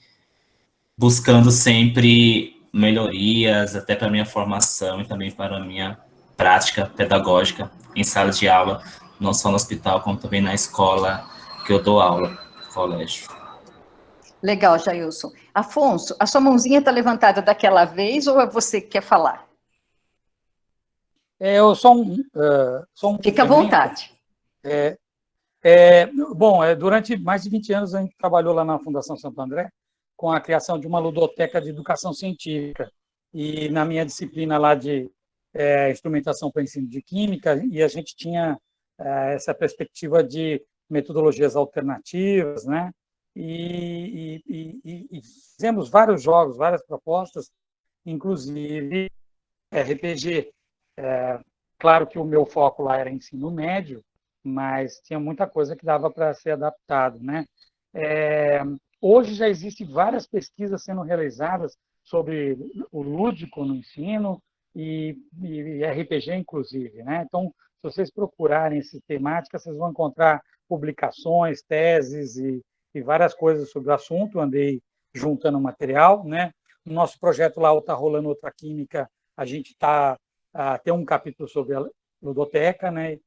buscando sempre melhorias, até para a minha formação e também para a minha prática pedagógica em sala de aula, não só no hospital, como também na escola que eu dou aula, no colégio. Legal, Jailson. Afonso, a sua mãozinha está levantada daquela vez ou é você que quer falar? Eu sou um Fica à vontade. Durante mais de 20 anos, a gente trabalhou lá na Fundação Santo André com a criação de uma ludoteca de educação científica. E na minha disciplina lá de instrumentação para ensino de química, e a gente tinha essa perspectiva de metodologias alternativas, né? E fizemos vários jogos, várias propostas, inclusive RPG. Claro que o meu foco lá era ensino médio, mas tinha muita coisa que dava para ser adaptado, né? Hoje já existem várias pesquisas sendo realizadas sobre o lúdico no ensino e RPG, inclusive, né? Então, se vocês procurarem essa temática, vocês vão encontrar publicações, teses e várias coisas sobre o assunto. Andei juntando material, né? No nosso projeto lá, o Tá Rolando Outra Química, a gente tem um capítulo sobre a ludoteca, né?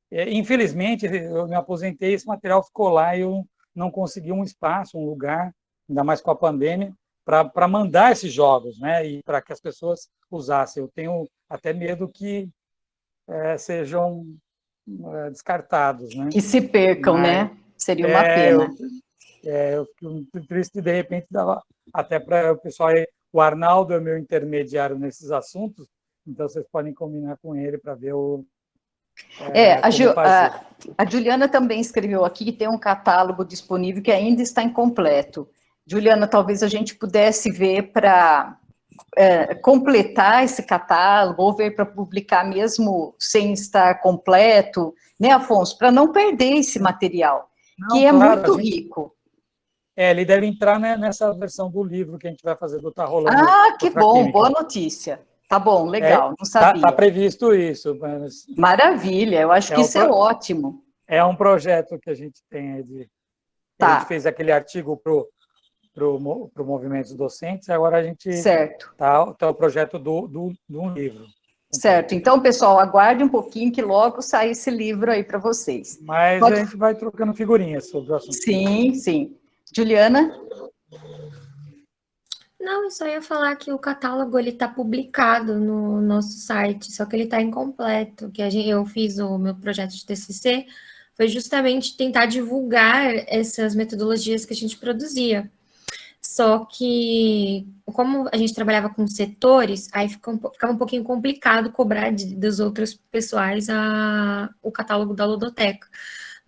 Infelizmente, eu me aposentei, esse material ficou lá e eu não conseguiu um espaço, um lugar, ainda mais com a pandemia, para mandar esses jogos, né? E para que as pessoas usassem. Eu tenho até medo que sejam descartados, né? Que se percam, né? Seria uma pena. Eu fico muito triste, de repente, dava até para o pessoal. O Arnaldo é meu intermediário nesses assuntos, então vocês podem combinar com ele para ver a Juliana também escreveu aqui que tem um catálogo disponível que ainda está incompleto. Juliana, talvez a gente pudesse ver para completar esse catálogo, ou ver para publicar mesmo sem estar completo, né, Afonso? Para não perder esse material, que é muito rico. Ele deve entrar, né, nessa versão do livro que a gente vai fazer do Tá Rolando. Que bom, química. Boa notícia. Tá bom, legal, não sabia. Está previsto isso. Mas maravilha, eu acho que isso é ótimo. É um projeto que a gente tem aí a gente fez aquele artigo para o Movimentos Docentes, agora a gente tá o projeto de um livro. Certo, então, pessoal, aguarde um pouquinho que logo sai esse livro aí para vocês. Mas a gente vai trocando figurinhas sobre o assunto. Sim, sim. Juliana? Não, eu só ia falar que o catálogo ele está publicado no nosso site, só que ele está incompleto. Eu fiz o meu projeto de TCC, foi justamente tentar divulgar essas metodologias que a gente produzia. Só que, como a gente trabalhava com setores, aí ficava um pouquinho complicado cobrar dos outros pessoais o catálogo da Ludoteca.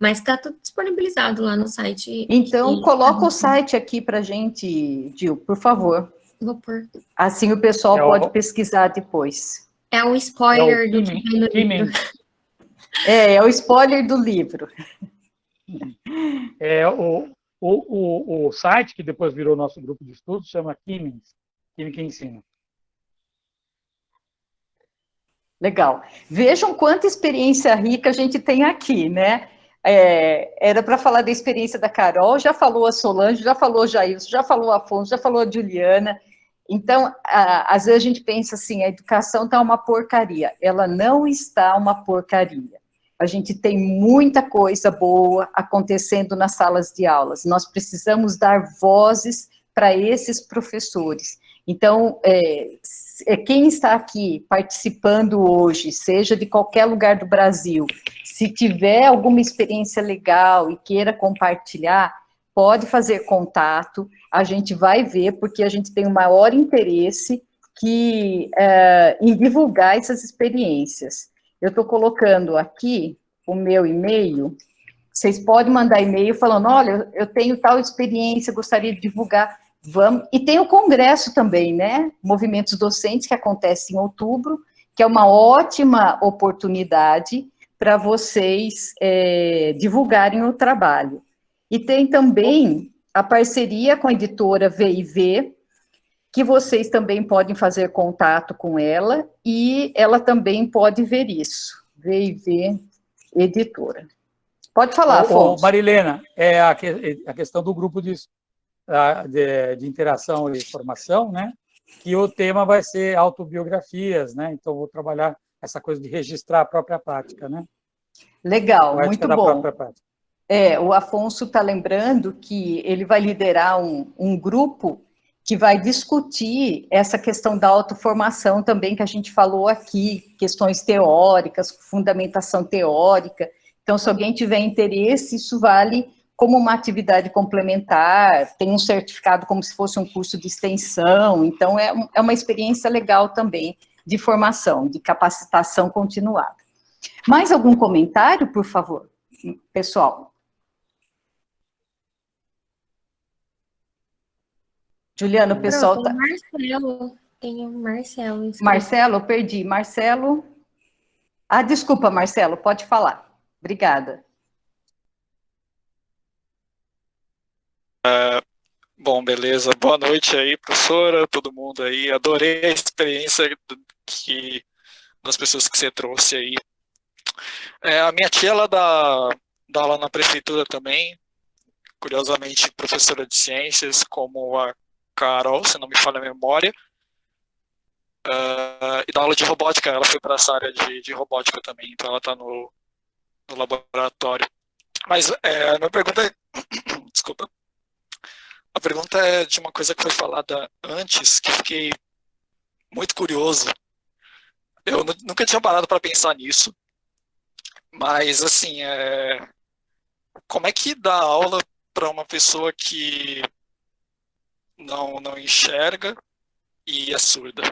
Mas está tudo disponibilizado lá no site. Então, coloca o site aqui para a gente, Gil, por favor. Vou pôr. Assim o pessoal pode pesquisar depois. É um spoiler do que tem no livro. É o spoiler do livro. O site, que depois virou nosso grupo de estudos, chama Química Ensina. Legal. Vejam quanta experiência rica a gente tem aqui, né? Era para falar da experiência da Carol, já falou a Solange, já falou a Jailson, já falou a Afonso, já falou a Juliana. Então, às vezes a gente pensa assim, a educação está uma porcaria. Ela não está uma porcaria. A gente tem muita coisa boa acontecendo nas salas de aulas. Nós precisamos dar vozes para esses professores. Então, quem está aqui participando hoje, seja de qualquer lugar do Brasil, se tiver alguma experiência legal e queira compartilhar, pode fazer contato, a gente vai ver, porque a gente tem o maior interesse em divulgar essas experiências. Eu estou colocando aqui o meu e-mail, vocês podem mandar e-mail falando, olha, eu tenho tal experiência, gostaria de divulgar, vamos. E tem o congresso também, né? Movimentos Docentes, que acontece em outubro, que é uma ótima oportunidade para vocês divulgarem o trabalho. E tem também a parceria com a editora V&V, que vocês também podem fazer contato com ela, e ela também pode ver isso. V&V Editora. Pode falar, Afonso. Marilena, a questão do grupo de interação e formação, né? Que o tema vai ser autobiografias, né? Então, vou trabalhar essa coisa de registrar a própria prática, né? Legal, muito bom. Prática. O Afonso está lembrando que ele vai liderar um grupo que vai discutir essa questão da autoformação também, que a gente falou aqui, questões teóricas, fundamentação teórica. Então, se alguém tiver interesse, isso vale como uma atividade complementar, tem um certificado como se fosse um curso de extensão, então é uma experiência legal também de formação, de capacitação continuada. Mais algum comentário, por favor, pessoal? Juliana, o pessoal está... Tem o Marcelo. Marcelo, eu perdi. Marcelo? Desculpa, Marcelo, pode falar. Obrigada. Bom, beleza. Boa noite aí, professora, todo mundo aí. Adorei a experiência das pessoas que você trouxe aí. A minha tia, ela dá aula na prefeitura também, curiosamente professora de ciências, como a Carol, se não me falha a memória, e dá aula de robótica. Ela foi para essa área de robótica também, então ela está no laboratório. Mas a minha pergunta é, desculpa. A pergunta é de uma coisa que foi falada antes, que fiquei muito curioso. Eu nunca tinha parado para pensar nisso, mas assim, como é que dá aula para uma pessoa que não enxerga e é surda?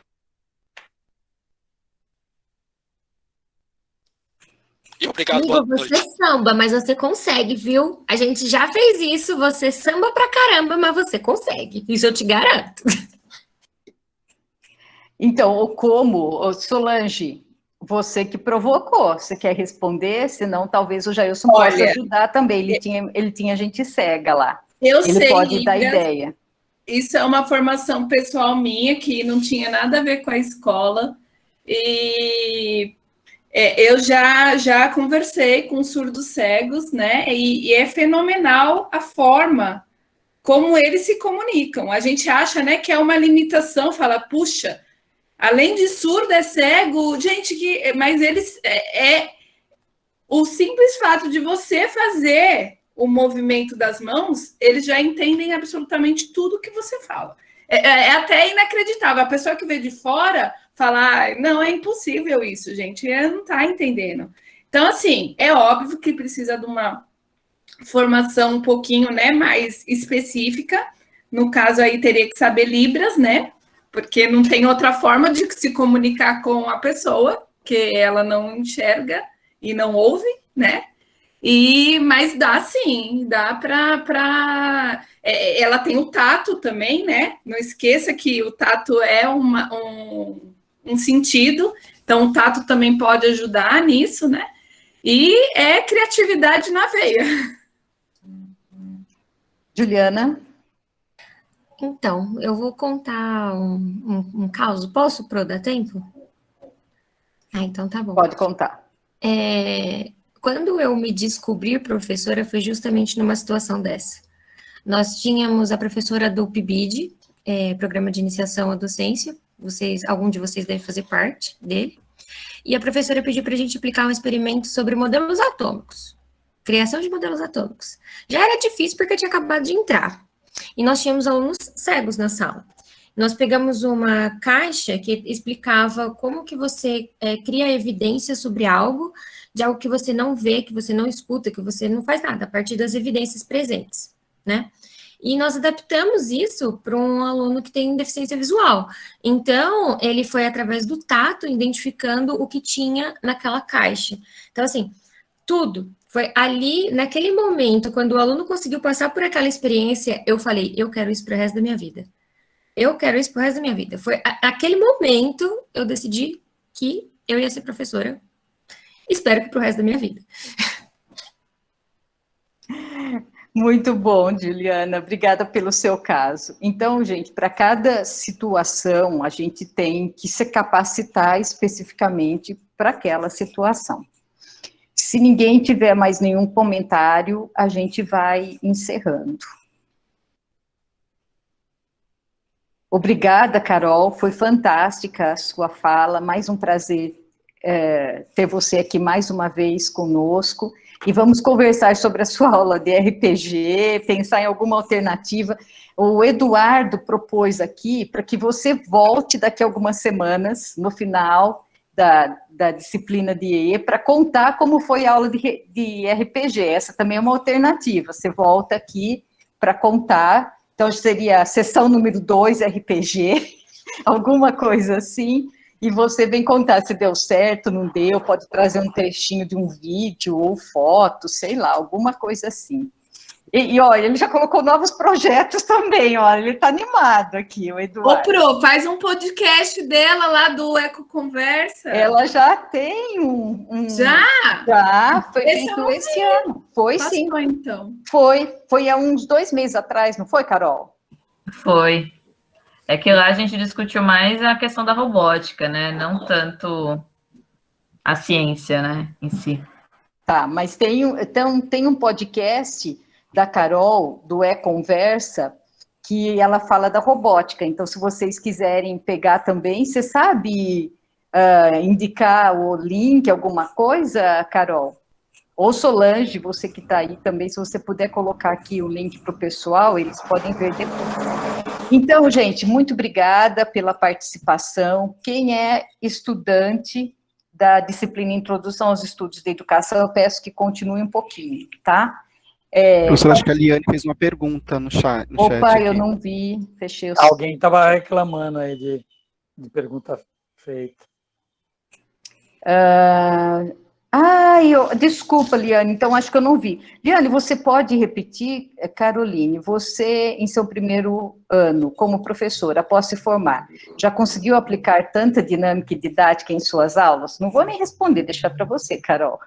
E obrigado, Amigo, boa você noite. samba, mas você consegue, viu? A gente já fez isso, você samba pra caramba, mas você consegue. Isso eu te garanto. Então, como, Solange, você que provocou, você quer responder? Senão, talvez o Jailson possa Olha, ajudar também. Ele tinha gente cega lá. eu Ele sei pode dar Libras, ideia. isso é uma formação pessoal minha, que não tinha nada a ver com a escola, e eu já conversei com surdos cegos, né, e é fenomenal a forma como eles se comunicam. A gente acha, né, que é uma limitação, fala, puxa, além de surdo é cego, gente, mas eles o simples fato de você fazer o movimento das mãos, eles já entendem absolutamente tudo que você fala. É até inacreditável. A pessoa que vê de fora fala, não, é impossível isso, gente, não está entendendo. Então, assim, é óbvio que precisa de uma formação um pouquinho, né, mais específica. No caso aí, teria que saber Libras, né? Porque não tem outra forma de se comunicar com a pessoa, que ela não enxerga e não ouve, né? Mas dá sim, dá para. Ela tem o tato também, né? Não esqueça que o tato é um sentido, então o tato também pode ajudar nisso, né? E é criatividade na veia. Juliana? Então, eu vou contar um caso. Posso, Pro, dar tempo? Ah, então tá bom. Pode contar. Quando eu me descobri professora, foi justamente numa situação dessa. Nós tínhamos a professora do PIBID, Programa de Iniciação à Docência, algum de vocês deve fazer parte dele, e a professora pediu para a gente aplicar um experimento sobre modelos atômicos, criação de modelos atômicos. Já era difícil porque eu tinha acabado de entrar, e nós tínhamos alunos cegos na sala. Nós pegamos uma caixa que explicava como que você cria evidência sobre algo, de algo que você não vê, que você não escuta, que você não faz nada, a partir das evidências presentes, né? E nós adaptamos isso para um aluno que tem deficiência visual. Então, ele foi através do tato, identificando o que tinha naquela caixa. Então, assim, tudo foi ali, naquele momento, quando o aluno conseguiu passar por aquela experiência, eu falei, eu quero isso para o resto da minha vida. Eu quero isso pro resto da minha vida. Foi naquele momento eu decidi que eu ia ser professora. Espero que pro resto da minha vida. Muito bom, Juliana. Obrigada pelo seu caso. Então, gente, para cada situação, a gente tem que se capacitar especificamente para aquela situação. Se ninguém tiver mais nenhum comentário, a gente vai encerrando. Obrigada, Carol, foi fantástica a sua fala, mais um prazer ter você aqui mais uma vez conosco, e vamos conversar sobre a sua aula de RPG, pensar em alguma alternativa. O Eduardo propôs aqui para que você volte daqui a algumas semanas, no final da disciplina de EE, para contar como foi a aula de RPG, essa também é uma alternativa, você volta aqui para contar. Então, seria a sessão número 2, RPG, alguma coisa assim, e você vem contar se deu certo, não deu, pode trazer um trechinho de um vídeo ou foto, sei lá, alguma coisa assim. E olha, ele já colocou novos projetos também, olha, ele está animado aqui, o Eduardo. Ô, Pro, faz um podcast dela lá do Eco Conversa. Ela já tem Já? Já, foi feito esse ano. Foi Passou, sim. Então. Foi há uns 2 meses atrás, não foi, Carol? Foi. É que lá a gente discutiu mais a questão da robótica, né? Não tanto a ciência, né, em si. Tá, mas tem um podcast da Carol, do E-Conversa, que ela fala da robótica. Então, se vocês quiserem pegar também, você sabe indicar o link, alguma coisa, Carol? Ou Solange, você que está aí também, se você puder colocar aqui o link para o pessoal, eles podem ver depois. Então, gente, muito obrigada pela participação. Quem é estudante da disciplina Introdução aos Estudos da Educação, eu peço que continue um pouquinho, tá? Professora, acho que a Liane fez uma pergunta no chat. Opa, eu não vi, fechei o... Alguém estava reclamando aí de pergunta feita. Desculpa, Liane, então acho que eu não vi. Liane, você pode repetir, Caroline, você, em seu primeiro ano como professora, após se formar, já conseguiu aplicar tanta dinâmica e didática em suas aulas? Não vou nem responder, deixar para você, Carol.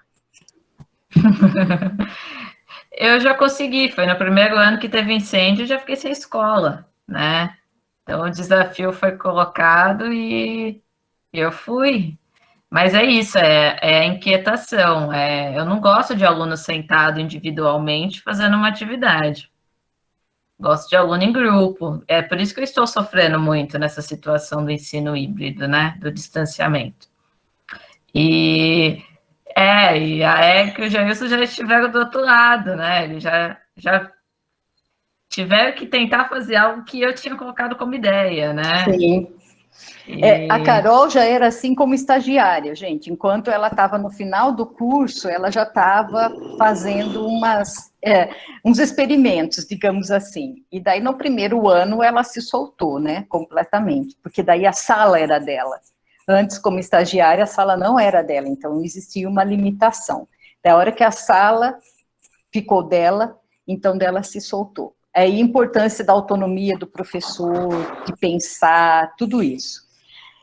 Eu já consegui, foi no primeiro ano que teve incêndio, já fiquei sem escola, né? Então, o desafio foi colocado e eu fui. Mas é isso, é a inquietação. Eu não gosto de aluno sentado individualmente fazendo uma atividade. Gosto de aluno em grupo. É por isso que eu estou sofrendo muito nessa situação do ensino híbrido, né? Do distanciamento. E a Érica e o Jailson já estiveram do outro lado, né? Eles já tiveram que tentar fazer algo que eu tinha colocado como ideia, né? Sim. A Carol já era assim como estagiária, gente. Enquanto ela estava no final do curso, ela já estava fazendo uns experimentos, digamos assim. E daí, no primeiro ano, ela se soltou, né, completamente, porque daí a sala era dela. Antes, como estagiária, a sala não era dela, então existia uma limitação. Da hora que a sala ficou dela, então dela se soltou. Aí a importância da autonomia do professor, de pensar, tudo isso.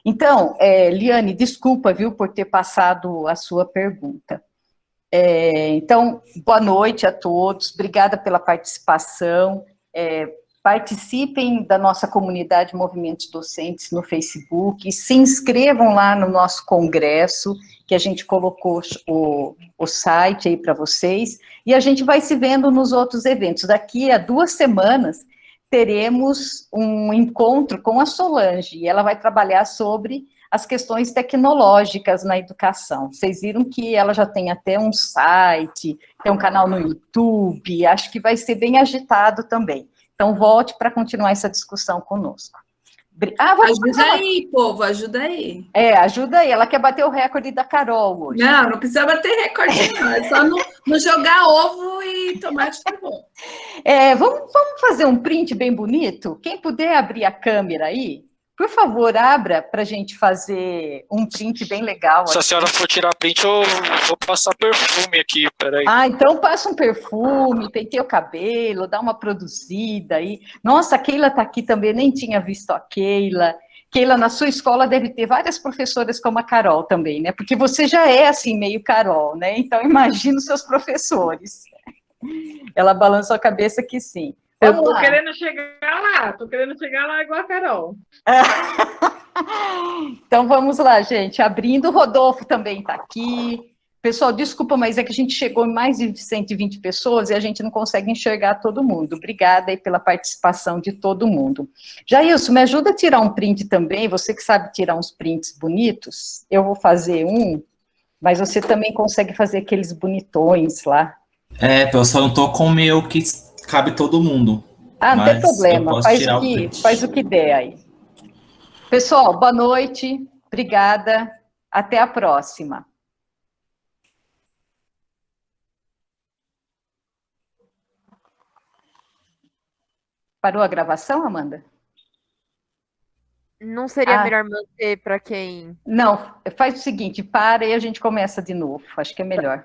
Então, Liane, desculpa, viu, por ter passado a sua pergunta. Então, boa noite a todos, obrigada pela participação. Participem da nossa comunidade Movimentos Docentes no Facebook, se inscrevam lá no nosso congresso, que a gente colocou o site aí para vocês, e a gente vai se vendo nos outros eventos. Daqui a 2 semanas, teremos um encontro com a Solange, e ela vai trabalhar sobre as questões tecnológicas na educação. Vocês viram que ela já tem até um site, tem um canal no YouTube, acho que vai ser bem agitado também. Então, volte para continuar essa discussão conosco. Ajuda aí, povo, ajuda aí. Ajuda aí. Ela quer bater o recorde da Carol hoje. Não precisa bater recorde, não. É só não jogar ovo e tomate tá bom. Vamos fazer um print bem bonito? Quem puder abrir a câmera aí, por favor, abra para a gente fazer um print bem legal. Se a senhora for tirar print, eu vou passar perfume aqui, peraí. Então passa um perfume, penteia o cabelo, dá uma produzida aí. Nossa, a Keila está aqui também, nem tinha visto a Keila. Keila, na sua escola deve ter várias professoras como a Carol também, né? Porque você já é assim, meio Carol, né? Então imagina os seus professores. Ela balançou a cabeça que sim. Eu tô querendo chegar lá igual a Carol. Então vamos lá, gente, abrindo, o Rodolfo também está aqui. Pessoal, desculpa, mas é que a gente chegou em mais de 120 pessoas e a gente não consegue enxergar todo mundo. Obrigada aí pela participação de todo mundo. Jailson, me ajuda a tirar um print também, você que sabe tirar uns prints bonitos, eu vou fazer um, mas você também consegue fazer aqueles bonitões lá. Eu só não tô com o meu que cabe todo mundo. Não tem problema, faz o que der aí. Pessoal, boa noite, obrigada, até a próxima. Parou a gravação, Amanda? Não seria melhor manter para quem... Não, faz o seguinte, para e a gente começa de novo, acho que é melhor.